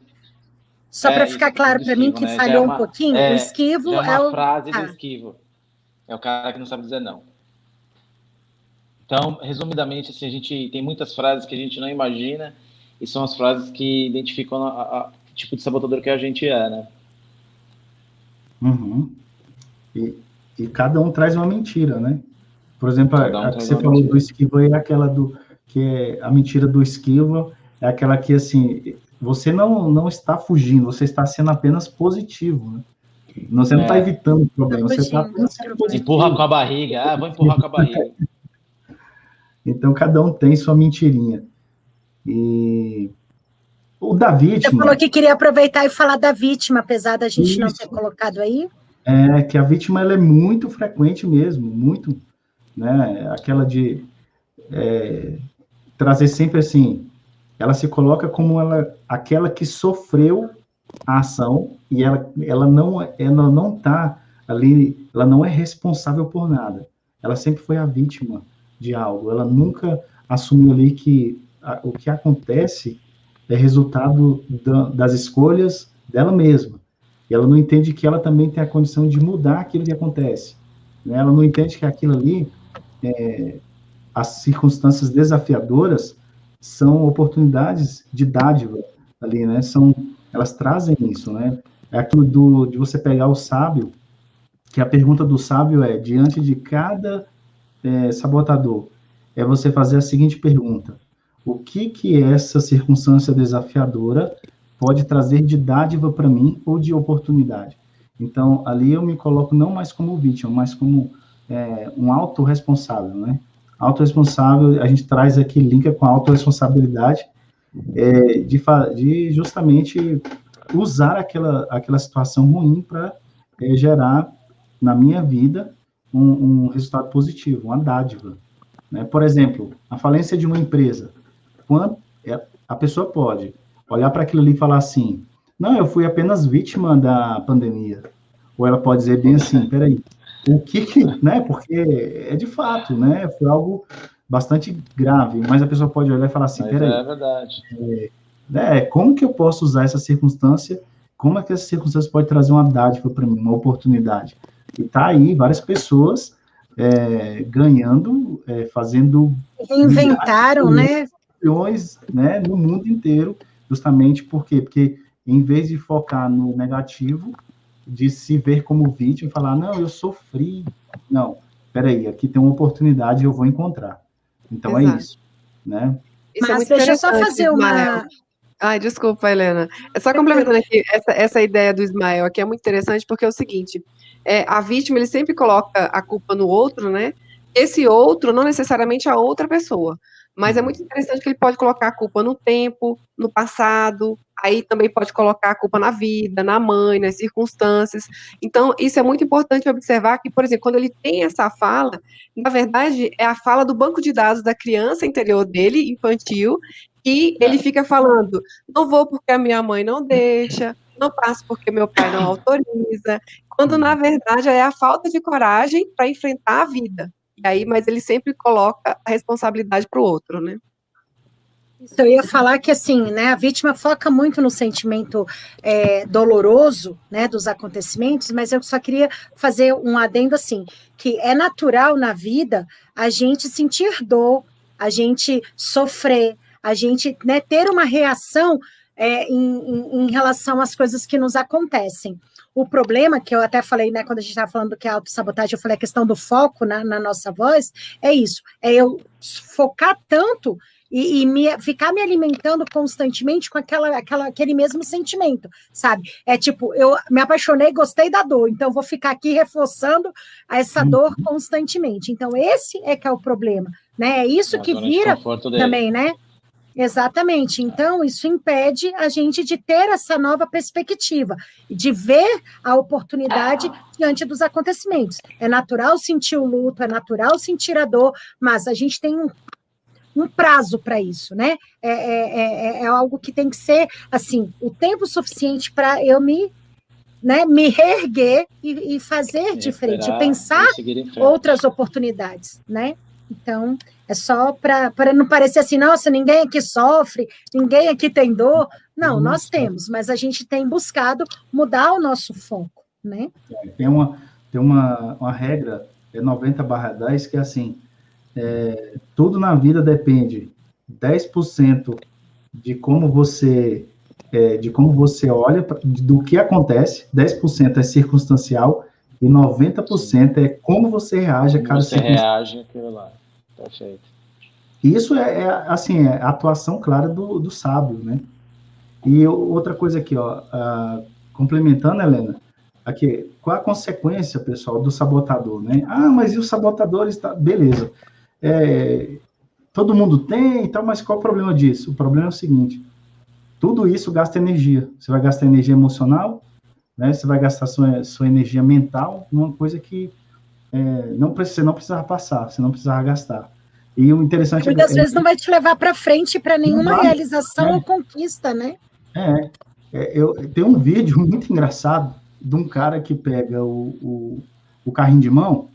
Só para ficar claro para mim que né? falhou um pouquinho, o Esquivo é uma frase do Esquivo. É o cara que não sabe dizer não. Então, resumidamente, assim, a gente tem muitas frases que a gente não imagina e são as frases que identificam o tipo de sabotador que a gente é, né? Uhum. E cada um traz uma mentira, né? Por exemplo, a que você falou do Esquivo é aquela a mentira do Esquivo é aquela que, assim, você não está fugindo, você está sendo apenas positivo, né? Você não está evitando o problema, você está apenas sendo positivo. Empurra com a barriga, vou empurrar com a barriga. Então, cada um tem sua mentirinha. E o da vítima... Você falou que queria aproveitar e falar da vítima, apesar da gente não ter colocado aí. Que a vítima ela é muito frequente mesmo, muito, né? Aquela de trazer sempre assim, ela se coloca como aquela que sofreu a ação e ela não está ali, ela não é responsável por nada. Ela sempre foi a vítima de algo. Ela nunca assumiu ali que o que acontece é resultado das escolhas dela mesma. E ela não entende que ela também tem a condição de mudar aquilo que acontece. Né? Ela não entende que aquilo ali, as circunstâncias desafiadoras, são oportunidades de dádiva ali, né? Elas trazem isso, né? É aquilo de você pegar o sábio, que a pergunta do sábio é, diante de cada sabotador, é você fazer a seguinte pergunta: o que essa circunstância desafiadora pode trazer de dádiva para mim ou de oportunidade. Então, ali eu me coloco não mais como vítima, mas como um autorresponsável, né? Autorresponsável, a gente traz aqui, linka com a autorresponsabilidade, de justamente usar aquela situação ruim para gerar, na minha vida, um resultado positivo, uma dádiva. Né? Por exemplo, a falência de uma empresa. Quando a pessoa pode olhar para aquilo ali e falar assim, não, eu fui apenas vítima da pandemia. Ou ela pode dizer bem assim, peraí, né? Porque é de fato, né? Foi algo bastante grave, mas a pessoa pode olhar e falar assim, peraí. É verdade. Como que eu posso usar essa circunstância? Como é que essa circunstância pode trazer uma dádiva para mim, uma oportunidade? E tá aí várias pessoas ganhando, fazendo... Inventaram, né? Milhões, né, no mundo inteiro, justamente por quê? Porque em vez de focar no negativo, de se ver como vítima e falar, não, eu sofri. Não, peraí, aqui tem uma oportunidade e eu vou encontrar. Então, Exato. É isso, né? Isso Mas deixa eu só fazer Ismael. Ai, desculpa, Helena. Só complementando aqui, essa ideia do Ismael aqui é muito interessante, porque é o seguinte, a vítima, ele sempre coloca a culpa no outro, né? Esse outro, não necessariamente a outra pessoa, mas é muito interessante que ele pode colocar a culpa no tempo, no passado, aí também pode colocar a culpa na vida, na mãe, nas circunstâncias. Então, isso é muito importante observar que, por exemplo, quando ele tem essa fala, na verdade, é a fala do banco de dados da criança interior dele, infantil, e ele fica falando, não vou porque a minha mãe não deixa, não passo porque meu pai não autoriza, quando, na verdade, é a falta de coragem para enfrentar a vida. E aí, mas ele sempre coloca a responsabilidade para o outro, né? Isso, eu ia falar que, assim, né, a vítima foca muito no sentimento doloroso, né, dos acontecimentos, mas eu só queria fazer um adendo, assim, que é natural na vida a gente sentir dor, a gente sofrer, a gente, né, ter uma reação em relação às coisas que nos acontecem. O problema, que eu até falei, né, quando a gente estava falando do que é autossabotagem, eu falei a questão do foco na nossa voz, é isso, é eu focar tanto e ficar me alimentando constantemente com aquele mesmo sentimento, sabe? É tipo, eu me apaixonei, gostei da dor, então vou ficar aqui reforçando essa dor constantemente. Então, esse é que é o problema, né? É isso que vira também, né? Exatamente. Então, isso impede a gente de ter essa nova perspectiva, de ver a oportunidade diante dos acontecimentos. É natural sentir o luto, é natural sentir a dor, mas a gente tem um prazo para isso, né? É algo que tem que ser, assim, o tempo suficiente para eu me reerguer e fazer diferente, e pensar outras oportunidades, né? Então, é só para não parecer assim, nossa, ninguém aqui sofre, ninguém aqui tem dor. Não, nós temos, mas a gente tem buscado mudar o nosso foco, né? Tem uma regra, 90/10, que é assim, tudo na vida depende 10% de como você olha, do que acontece, 10% é circunstancial e 90% é como você reage a cada circunstância. Você reage àquilo lá. Perfeito. Isso assim, a atuação clara do sábio, né? E outra coisa aqui, ó, complementando, Helena, aqui, qual a consequência, pessoal, do sabotador, né? Mas e os sabotadores? Beleza. Todo mundo tem, então, mas qual o problema disso? O problema é o seguinte, tudo isso gasta energia. Você vai gastar energia emocional, né? Você vai gastar sua energia mental numa coisa que você não precisava passar, você não precisava gastar. E o interessante muitas vezes não vai te levar para frente para nenhuma realização ou conquista, né? Tem um vídeo muito engraçado de um cara que pega o carrinho de mão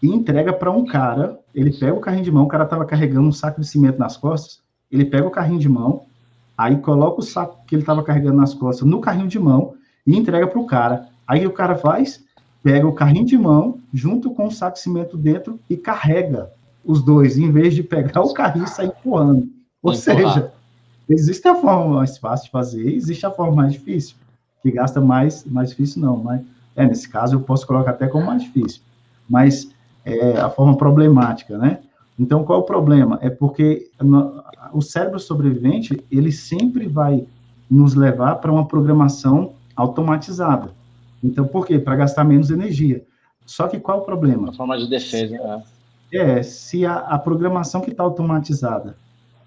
e entrega para um cara. Ele pega o carrinho de mão, o cara estava carregando um saco de cimento nas costas, ele pega o carrinho de mão, aí coloca o saco que ele estava carregando nas costas no carrinho de mão e entrega para o cara. Aí o cara pega o carrinho de mão, junto com o saco de cimento dentro, e carrega os dois, em vez de pegar o carrinho e sair empurrando. Ou seja, existe a forma mais fácil de fazer, existe a forma mais difícil, que gasta mais difícil não, mas nesse caso eu posso colocar até como mais difícil, mas a forma problemática, né? Então, qual é o problema? É porque o cérebro sobrevivente, ele sempre vai nos levar para uma programação automatizada. Então, por quê? Para gastar menos energia. Só que qual é o problema? Uma forma de defesa. Se a programação que está automatizada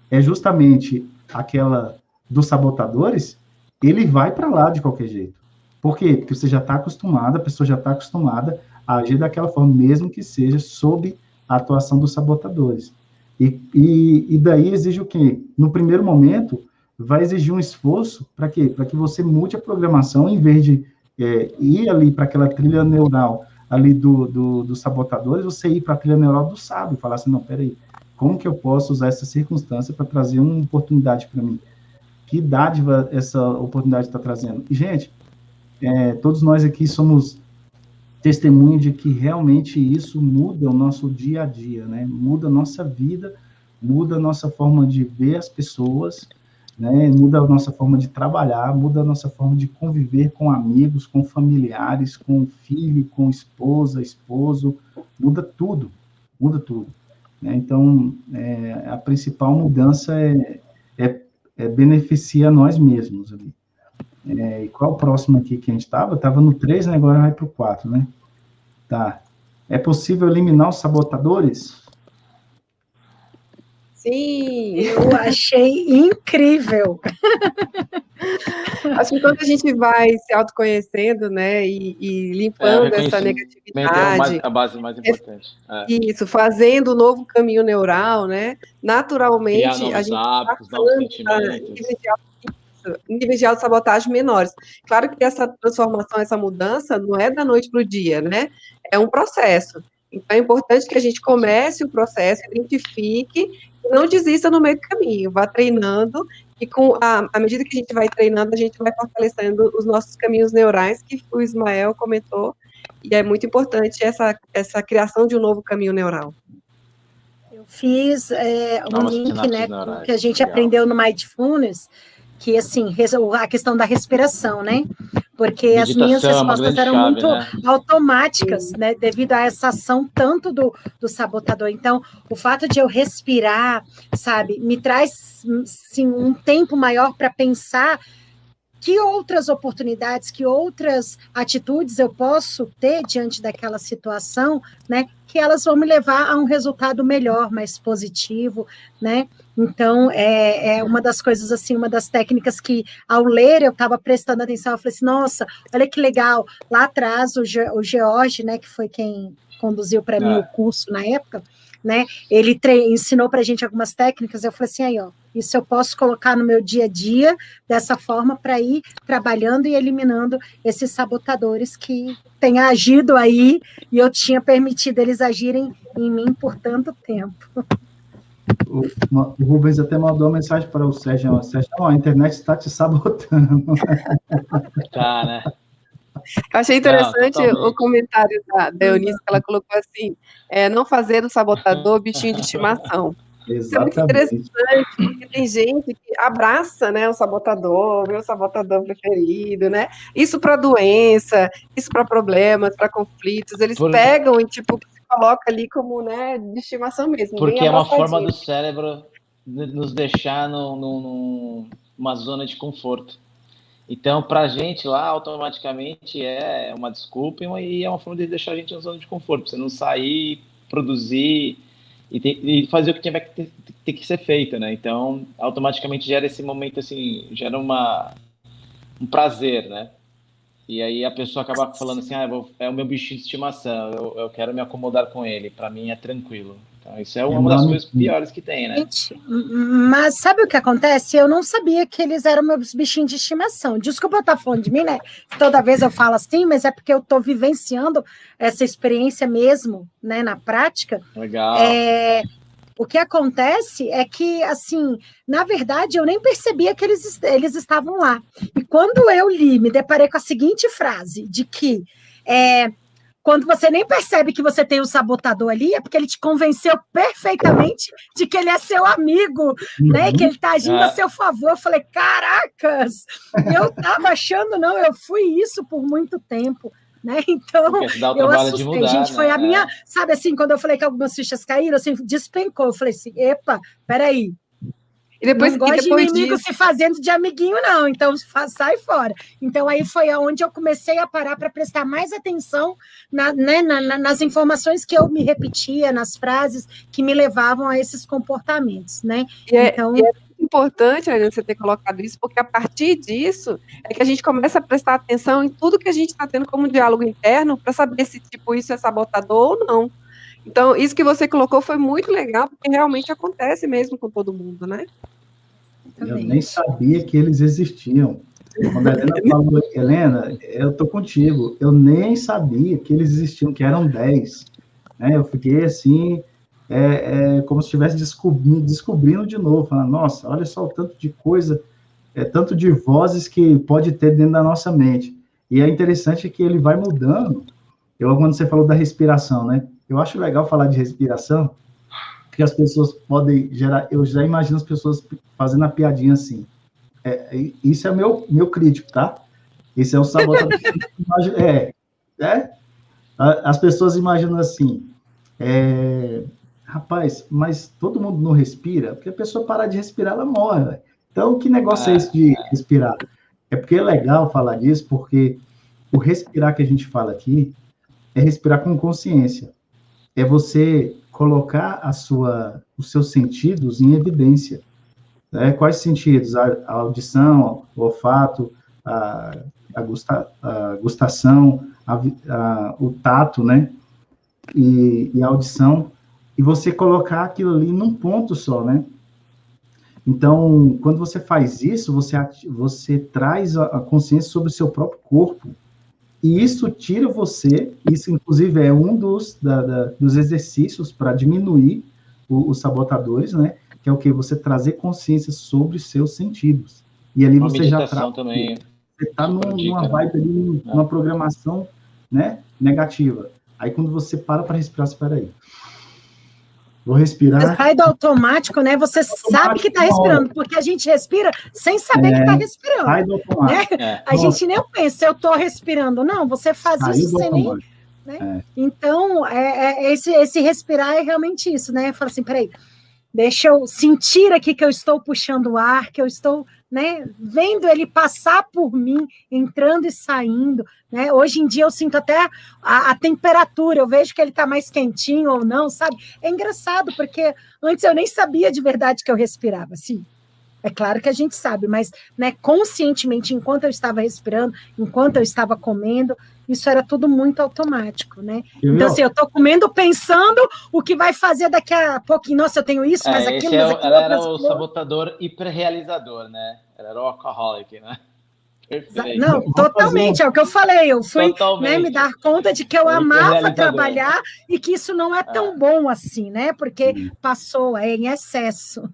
é justamente aquela dos sabotadores, ele vai para lá de qualquer jeito. Por quê? Porque você já está acostumado, a pessoa já está acostumada a agir daquela forma, mesmo que seja sob a atuação dos sabotadores. E daí exige o quê? No primeiro momento, vai exigir um esforço para quê? Para que você mude a programação, em vez de ir ali para aquela trilha neural ali dos sabotadores, você ir para a trilha neural do sábio, falar assim, não, peraí, como que eu posso usar essa circunstância para trazer uma oportunidade para mim? Que dádiva essa oportunidade está trazendo? E, gente, todos nós aqui somos testemunho de que realmente isso muda o nosso dia a dia, né? Muda a nossa vida, muda a nossa forma de ver as pessoas, né? Muda a nossa forma de trabalhar, muda a nossa forma de conviver com amigos, com familiares, com filho, com esposa, esposo, muda tudo, né? Então, a principal mudança beneficia nós mesmos ali. E qual o próximo aqui que a gente estava? Estava no 3, né? Agora vai para o 4, né? Tá. É possível eliminar os sabotadores? Sim! Eu achei incrível! Acho que quando a gente vai se autoconhecendo, né, e limpando essa negatividade... É a base mais importante. Isso, fazendo um novo caminho neural, né, naturalmente... Criar novos hábitos, novos sentimentos... níveis de autossabotagem menores. Claro que essa transformação, essa mudança, não é da noite para o dia, né? É um processo. Então, é importante que a gente comece o processo, identifique, e não desista no meio do caminho, vá treinando, e à medida que a gente vai treinando, a gente vai fortalecendo os nossos caminhos neurais, que o Ismael comentou, e é muito importante essa criação de um novo caminho neural. Eu fiz um link, né, que a gente aprendeu no Mindfulness, que, assim, a questão da respiração, né? Porque as minhas respostas eram muito automáticas, né? Devido a essa ação tanto do sabotador. Então, o fato de eu respirar, sabe, me traz, sim, um tempo maior para pensar que outras oportunidades, que outras atitudes eu posso ter diante daquela situação, né, que elas vão me levar a um resultado melhor, mais positivo, né? Então, é uma das coisas, assim, uma das técnicas que, ao ler, eu estava prestando atenção, eu falei assim, nossa, olha que legal, lá atrás, o George, né, que foi quem conduziu para mim o curso na época, né, ele ensinou para a gente algumas técnicas, eu falei assim, aí, ó, isso eu posso colocar no meu dia a dia, dessa forma, para ir trabalhando e eliminando esses sabotadores que têm agido aí, e eu tinha permitido eles agirem em mim por tanto tempo. O Rubens até mandou uma mensagem para o Sérgio, a internet está te sabotando. Tá, né? Eu achei interessante o comentário da Eunice, que ela colocou assim, não fazer do sabotador bichinho de estimação. Exatamente. Isso é muito interessante, porque tem gente que abraça, né, o sabotador, meu sabotador preferido, né? Isso para doença, isso para problemas, para conflitos, eles pegam e, tipo, se coloca ali como, né, de estimação mesmo. Porque é uma forma do cérebro nos deixar numa zona de conforto. Então, para a gente lá, automaticamente é uma desculpa e é uma forma de deixar a gente na zona de conforto, para você não sair, produzir e fazer o que tiver que ter que ser feito, né? Então, automaticamente gera esse momento, assim, gera um prazer, né? E aí a pessoa acaba falando assim, é o meu bichinho de estimação, eu quero me acomodar com ele, para mim é tranquilo. Então, isso é uma das coisas piores que tem, né? Gente, mas sabe o que acontece? Eu não sabia que eles eram meus bichinhos de estimação. Desculpa eu estar falando de mim, né? Toda vez eu falo assim, mas é porque eu estou vivenciando essa experiência mesmo, né, na prática. Legal. O que acontece é que, assim, na verdade, eu nem percebia que eles estavam lá. E quando eu me deparei com a seguinte frase, de que quando você nem percebe que você tem um sabotador ali, é porque ele te convenceu perfeitamente de que ele é seu amigo, né? E que ele está agindo a seu favor. Eu falei, caracas! Eu estava achando, não, eu fui isso por muito tempo. Né? Então, eu assustei, mudar, gente, foi a minha, sabe assim, quando eu falei que algumas fichas caíram, assim, despencou, eu falei assim, epa, peraí, E depois, não gosto de inimigo disso... se fazendo de amiguinho, não. Então, sai fora. Então, aí foi onde eu comecei a parar para prestar mais atenção nas informações que eu me repetia, nas frases que me levavam a esses comportamentos, né? Então... é importante, Ariane, você ter colocado isso, porque a partir disso é que a gente começa a prestar atenção em tudo que a gente está tendo como diálogo interno para saber se, tipo, isso é sabotador ou não. Então, isso que você colocou foi muito legal, porque realmente acontece mesmo com todo mundo, né? Eu nem sabia que eles existiam. Quando a Helena falou, Helena, eu tô contigo, eu nem sabia que eles existiam, que eram 10. Né? Eu fiquei assim... como se estivesse descobrindo de novo, falando, nossa, olha só o tanto de coisa, tanto de vozes que pode ter dentro da nossa mente. E é interessante que ele vai mudando. Quando você falou da respiração, né? Eu acho legal falar de respiração, porque as pessoas podem gerar, eu já imagino as pessoas fazendo a piadinha assim. Isso é meu crítico, tá? Esse é o sabotador. As pessoas imaginam assim, rapaz, mas todo mundo não respira, porque a pessoa parar de respirar, ela morre, véio. Então, que negócio é esse de respirar? É porque é legal falar disso, porque o respirar que a gente fala aqui é respirar com consciência. É você colocar os seus sentidos em evidência. Né? Quais sentidos? A audição, o olfato, a gustação, o tato, né? E a audição, e você colocar aquilo ali num ponto só, né? Então, quando você faz isso, você traz a consciência sobre o seu próprio corpo, e isso tira você, isso inclusive é um dos exercícios para diminuir os sabotadores, né? Que é o que? Você trazer consciência sobre os seus sentidos. E ali você já traz... também. Você está numa vibe ali, numa programação, né, negativa. Aí quando você para respirar, espera aí. Vou respirar. Você sai do automático, né? Você sabe que está respirando, porque a gente respira sem saber que está respirando. Sai do automático. Né? A gente nem pensa, eu estou respirando. Não, você faz isso sem nem... Né? Então, esse respirar é realmente isso, né? Fala assim, peraí, deixa eu sentir aqui que eu estou puxando o ar, que eu estou, né, vendo ele passar por mim, entrando e saindo, né? Hoje em dia eu sinto até a temperatura, eu vejo que ele está mais quentinho ou não, sabe? É engraçado, porque antes eu nem sabia de verdade que eu respirava, assim. É claro que a gente sabe, mas, né, conscientemente, enquanto eu estava respirando, enquanto eu estava comendo, isso era tudo muito automático, né? Então, assim, eu estou comendo pensando o que vai fazer daqui a pouquinho. Nossa, eu tenho isso, mas aquilo... Ela era o sabotador hiperrealizador, né? Ela era o alcoholic, né? Perfeito. Não, totalmente, é o que eu falei, eu fui, né, me dar conta de que eu amava trabalhar e que isso não é tão bom assim, né, porque passou em excesso.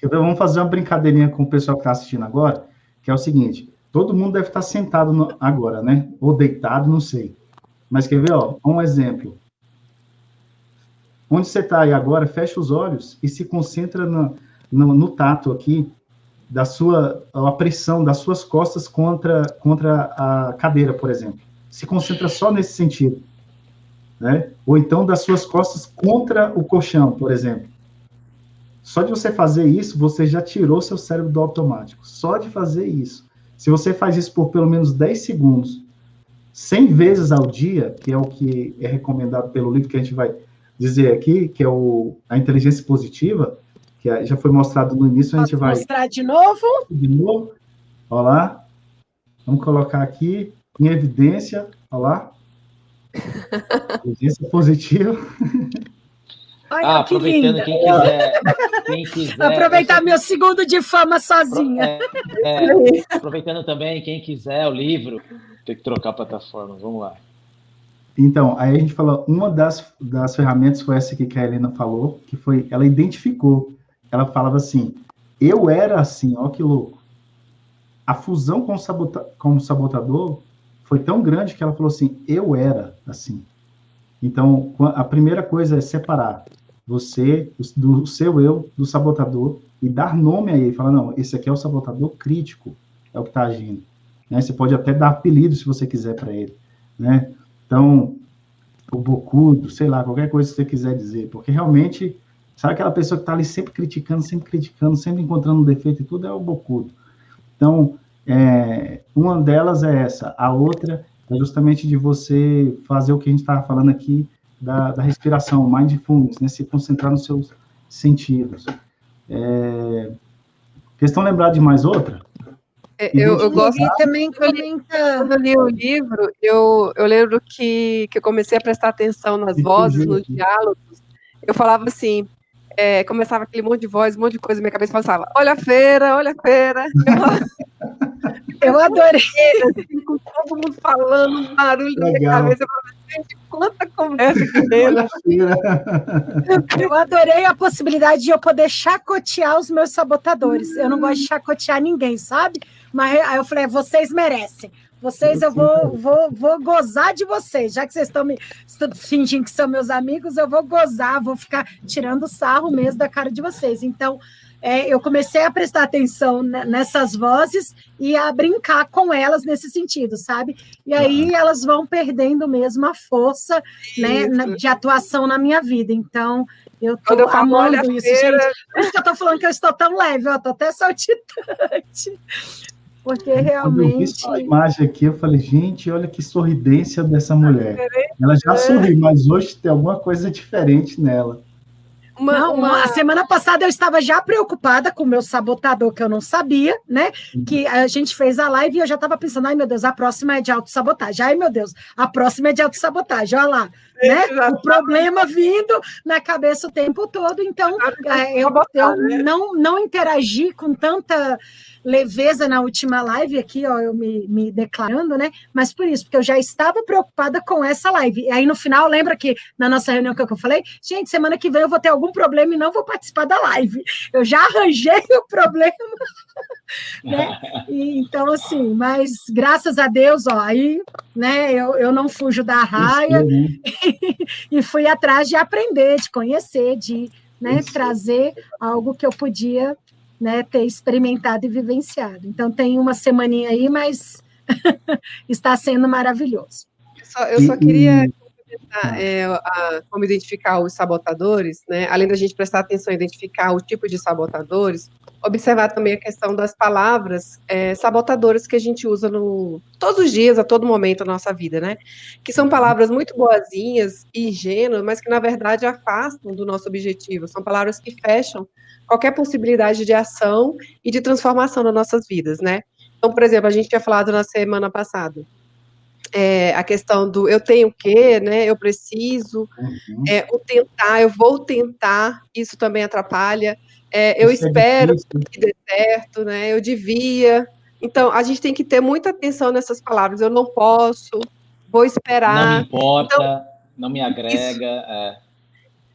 Vamos fazer uma brincadeirinha com o pessoal que está assistindo agora, que é o seguinte, todo mundo deve estar sentado agora, né, ou deitado, não sei, mas quer ver, ó, um exemplo. Onde você está aí agora, fecha os olhos e se concentra no tato aqui, a pressão das suas costas contra a cadeira, por exemplo. Se concentra só nesse sentido, né? Ou então das suas costas contra o colchão, por exemplo. Só de você fazer isso, você já tirou seu cérebro do automático. Só de fazer isso. Se você faz isso por pelo menos 10 segundos, 100 vezes ao dia, que é o que é recomendado pelo livro que a gente vai dizer aqui, que é a inteligência positiva, que já foi mostrado no início, a gente vai... mostrar de novo? De novo. Olha lá. Vamos colocar aqui em evidência. Olha lá. Evidência positiva. Olha, aproveitando, quem quiser... Aproveitar meu segundo de fama sozinha. Aproveitando também, quem quiser o livro, tem que trocar a plataforma. Vamos lá. Então, aí a gente falou, uma das ferramentas foi essa aqui que a Helena falou, que foi, ela identificou. Ela falava assim, eu era assim, ó que louco. A fusão com o sabotador foi tão grande que ela falou assim, eu era assim. Então, a primeira coisa é separar você, do seu eu, do sabotador, e dar nome a ele. Falar, não, esse aqui é o sabotador crítico, é o que está agindo. Né? Você pode até dar apelido, se você quiser, para ele. Né? Então, o bocudo, sei lá, qualquer coisa que você quiser dizer, porque realmente... Sabe aquela pessoa que está ali sempre criticando, sempre encontrando defeito e tudo, é o bocudo. Então, uma delas é essa. A outra é justamente de você fazer o que a gente estava falando aqui, da respiração, mindfulness, né? Se concentrar nos seus sentidos. Vocês estão lembrados de mais outra? Eu gosto também comenta. Quando eu li o livro, eu lembro que eu comecei a prestar atenção nas vozes, nos diálogos. Eu falava assim, começava aquele monte de voz, um monte de coisa, minha cabeça passava, olha a feira, olha a feira. Eu adorei. Com todo mundo falando, um barulho na minha cabeça. Eu falava, gente, quanta conversa aqui dentro. Eu adorei a possibilidade de eu poder chacotear os meus sabotadores. Eu não gosto de chacotear ninguém, sabe? Mas aí eu falei, vocês merecem. Vocês, eu vou gozar de vocês. Já que vocês estão fingindo que são meus amigos, eu vou gozar, vou ficar tirando sarro mesmo da cara de vocês. Então, eu comecei a prestar atenção nessas vozes e a brincar com elas nesse sentido, sabe? E aí elas vão perdendo mesmo a força, né, de atuação na minha vida. Então, eu estou amando isso, gente. Por isso que eu estou falando que eu estou tão leve, eu estou até saltitante. Porque realmente... Quando eu vi a imagem aqui, eu falei, gente, olha que sorridência dessa mulher. Ela já sorriu, mas hoje tem alguma coisa diferente nela. A semana passada eu estava já preocupada com o meu sabotador, que eu não sabia, né? Que a gente fez a live e eu já estava pensando, ai meu Deus, a próxima é de autossabotagem. Ai meu Deus, a próxima é de autossabotagem, olha lá. Né? O problema vindo na cabeça o tempo todo. Então, eu não interagi com tanta leveza na última live aqui, ó, eu me declarando, né? Mas por isso, porque eu já estava preocupada com essa live. E aí, no final, lembra que na nossa reunião que eu falei, gente, semana que vem eu vou ter algum problema e não vou participar da live. Eu já arranjei o problema, né? E, então, assim, mas graças a Deus, ó, aí, né, eu não fujo da raia e fui atrás de aprender, de conhecer, de, né, trazer algo que eu podia, né, ter experimentado e vivenciado. Então, tem uma semaninha aí, mas está sendo maravilhoso. Eu só queria complementar como identificar os sabotadores, né? Além da gente prestar atenção em identificar o tipo de sabotadores, observar também a questão das palavras sabotadoras que a gente usa todos os dias, a todo momento da nossa vida, né? Que são palavras muito boazinhas e ingênuas, mas que, na verdade, afastam do nosso objetivo. São palavras que fecham qualquer possibilidade de ação e de transformação nas nossas vidas, né? Então, por exemplo, a gente tinha falado na semana passada, a questão do eu tenho que, né? Eu preciso, o tentar, eu vou tentar, isso também atrapalha. Eu espero que dê certo, né? Eu devia. Então, a gente tem que ter muita atenção nessas palavras. Eu não posso, vou esperar. Não me importa, então, não me agrega.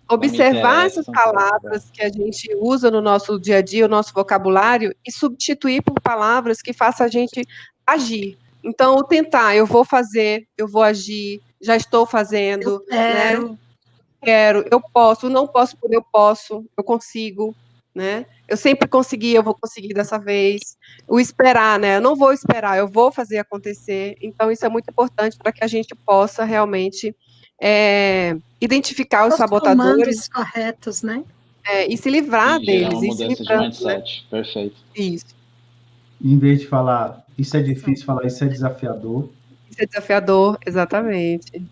Observar essas palavras que a gente usa no nosso dia a dia, o nosso vocabulário, e substituir por palavras que façam a gente agir. Então, o tentar, eu vou fazer, eu vou agir, já estou fazendo, né? Quero, eu posso, não posso por eu posso, eu consigo, né? Eu sempre consegui, eu vou conseguir dessa vez. O esperar, né? Eu não vou esperar, eu vou fazer acontecer. Então, isso é muito importante para que a gente possa realmente identificar os sabotadores corretos, né? E se livrar deles. Uma mudança de mindset, né? Perfeito. Isso. Em vez de falar, isso é difícil, falar, isso é desafiador. Isso é desafiador, exatamente.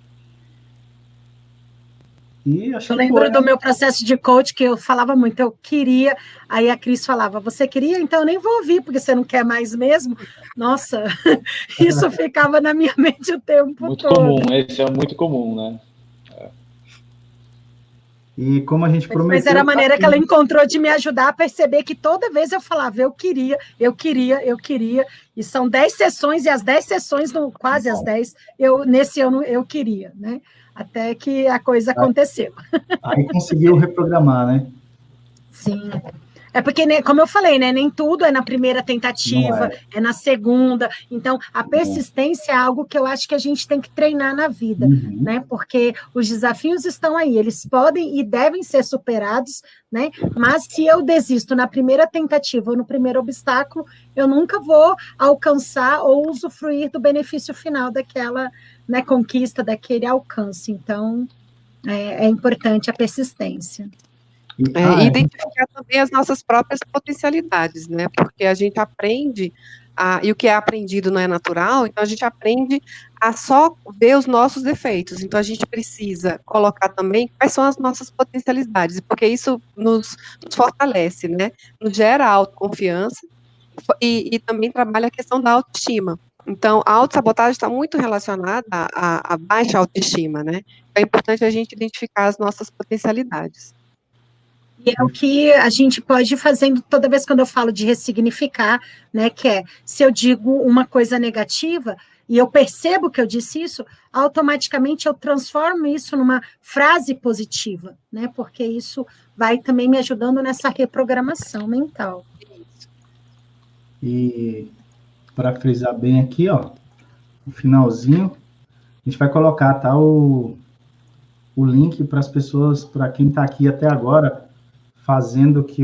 Eu lembro do meu processo de coach, que eu falava muito, eu queria, aí a Cris falava, você queria? Então eu nem vou ouvir, porque você não quer mais mesmo. Nossa, isso ficava na minha mente o tempo muito todo. Muito comum, esse é muito comum, né? E como a gente prometeu... Mas era a maneira que ela encontrou de me ajudar a perceber que toda vez eu falava, eu queria, e são 10 sessões, e as 10 sessões, quase as 10, nesse ano eu queria, né? Até que a coisa aconteceu. Aí conseguiu reprogramar, né? Sim. É porque, como eu falei, né, nem tudo é na primeira tentativa, é na segunda. Então, a persistência é algo que eu acho que a gente tem que treinar na vida, né? Porque os desafios estão aí, eles podem e devem ser superados, né? Mas se eu desisto na primeira tentativa ou no primeiro obstáculo, eu nunca vou alcançar ou usufruir do benefício final daquela, né, conquista, daquele alcance. Então, é importante a persistência. Identificar também as nossas próprias potencialidades, né? Porque a gente aprende, e o que é aprendido não é natural, então a gente aprende a só ver os nossos defeitos. Então a gente precisa colocar também quais são as nossas potencialidades, porque isso nos fortalece, né? Nos gera autoconfiança e também trabalha a questão da autoestima. Então, a autossabotagem está muito relacionada à baixa autoestima, né? É importante a gente identificar as nossas potencialidades. E é o que a gente pode ir fazendo toda vez quando eu falo de ressignificar, né? Que é, se eu digo uma coisa negativa e eu percebo que eu disse isso, automaticamente eu transformo isso numa frase positiva, né? Porque isso vai também me ajudando nessa reprogramação mental. E para frisar bem aqui, ó, no finalzinho, a gente vai colocar, tá, o link para as pessoas, para quem está aqui até agora, fazendo que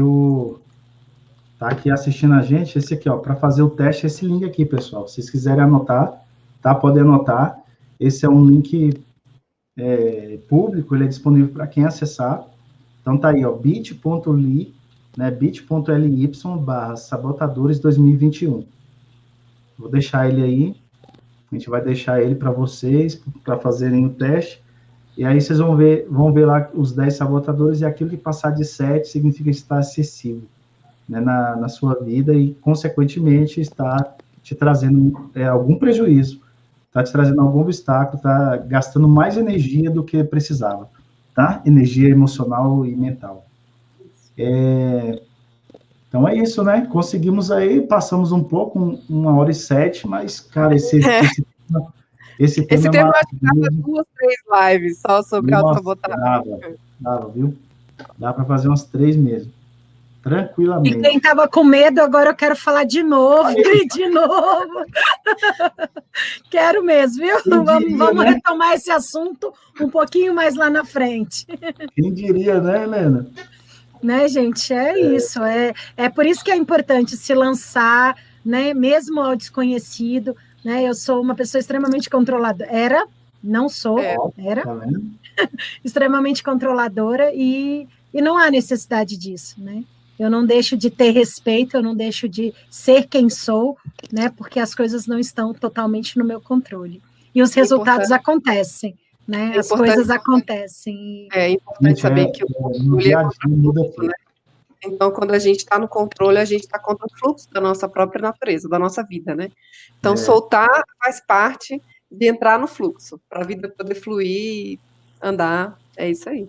tá aqui assistindo a gente, esse aqui, ó, para fazer o teste, esse link aqui, pessoal. Se vocês quiserem anotar, tá, podem anotar. Esse é um link público, ele é disponível para quem acessar. Então tá aí, ó, bit.ly, né, bit.ly/sabotadores 2021. Vou deixar ele aí, a gente vai deixar ele para vocês, para fazerem o teste, e aí vocês vão ver lá os 10 sabotadores, e aquilo que passar de 7 significa estar acessível, né, na sua vida, e, consequentemente, está te trazendo algum prejuízo, está te trazendo algum obstáculo, está gastando mais energia do que precisava, tá? Energia emocional e mental. Então é isso, né? Conseguimos aí, passamos um pouco, 1h07, mas, cara, esse tema é maravilhoso. 2, 3 lives só sobre autossabotagem. Dava, viu? Dá para fazer umas 3 mesmo. Tranquilamente. E quem estava com medo, agora eu quero falar de novo, e de novo. Quero mesmo, viu? Vamos retomar esse assunto um pouquinho mais lá na frente. Quem diria, né, Helena? Né, gente? Isso. É por isso que é importante se lançar, né, mesmo ao desconhecido. Né? Eu sou uma pessoa extremamente controladora. Era extremamente controladora e não há necessidade disso, né? Eu não deixo de ter respeito, eu não deixo de ser quem sou, né? Porque as coisas não estão totalmente no meu controle. E os resultados acontecem, né? As coisas acontecem. É importante saber que o controle é fluxo, né? Então, quando a gente está no controle, a gente está contra o fluxo da nossa própria natureza, da nossa vida, né? Então, soltar faz parte de entrar no fluxo, para a vida poder fluir, andar, é isso aí.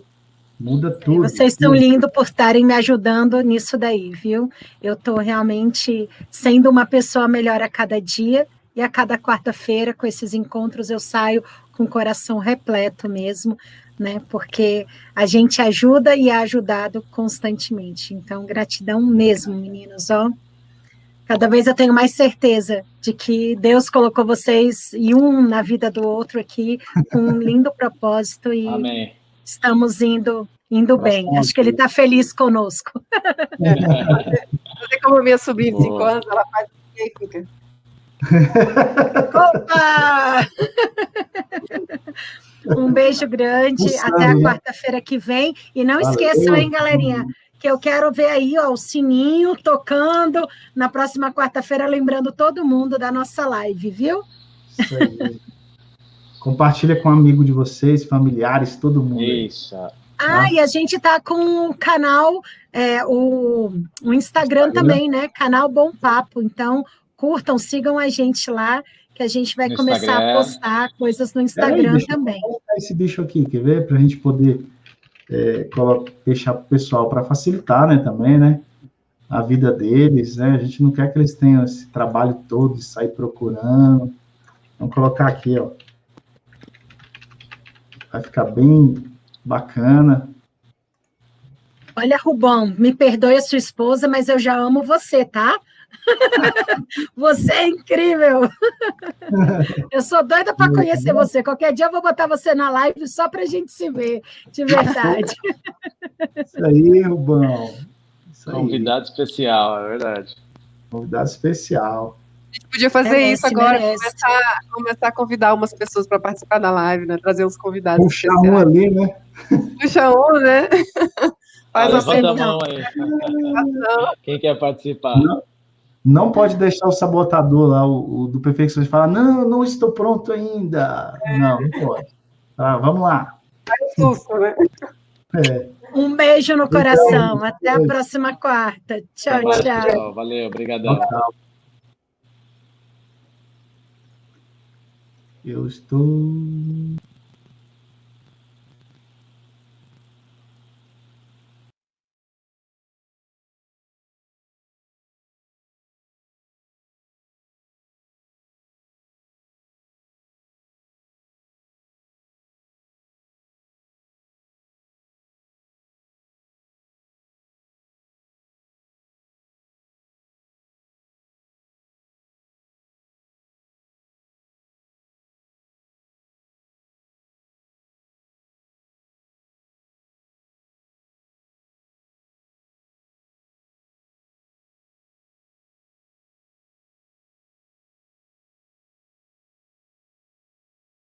Muda tudo. Vocês estão lindos por estarem me ajudando nisso daí, viu? Eu estou realmente sendo uma pessoa melhor a cada dia, e a cada quarta-feira, com esses encontros, eu saio com o coração repleto mesmo, né? Porque a gente ajuda e é ajudado constantemente. Então, gratidão mesmo, meninos, ó. Cada vez eu tenho mais certeza de que Deus colocou vocês e um na vida do outro aqui com um lindo propósito e Amém. Estamos indo bem. Acho que ele está feliz conosco. Não sei como minha sobrinha de 5 anos, ela faz e fica. Opa! Um beijo grande, até a quarta-feira que vem. E não esqueçam, hein, galerinha, que eu quero ver aí, ó, o sininho tocando na próxima quarta-feira, lembrando todo mundo da nossa live, viu? Isso aí. Compartilha com um amigo de vocês, familiares, todo mundo. Isso. E a gente tá com o canal, o Instagram também, né? Canal Bom Papo. Então, curtam, sigam a gente lá, que a gente vai começar a postar coisas no Instagram também. Vou colocar esse bicho aqui, quer ver? Para a gente poder deixar para o pessoal, para facilitar, né, também, né? A vida deles, né? A gente não quer que eles tenham esse trabalho todo de sair procurando. Vamos colocar aqui, ó. Vai ficar bem bacana. Olha, Rubão, me perdoe a sua esposa, mas eu já amo você, tá? Você é incrível. Eu sou doida para conhecer você. Qualquer dia eu vou botar você na live só para a gente se ver, de verdade. Isso aí, Rubão. Isso aí. Convidado especial, é verdade. Convidado especial. A gente podia fazer isso agora, começar a convidar umas pessoas para participar da live, né? Trazer uns convidados especiais. Um ali, né? Puxa um, né? Levanta a mão aí. Quem quer participar? Não pode deixar o sabotador lá, o do perfeccionismo, falar, não estou pronto ainda. Não pode. Vamos lá. Susto, né? Um beijo no coração. Até a próxima quarta. Tchau, tchau. Valeu, obrigadão. Tchau. Eu estou...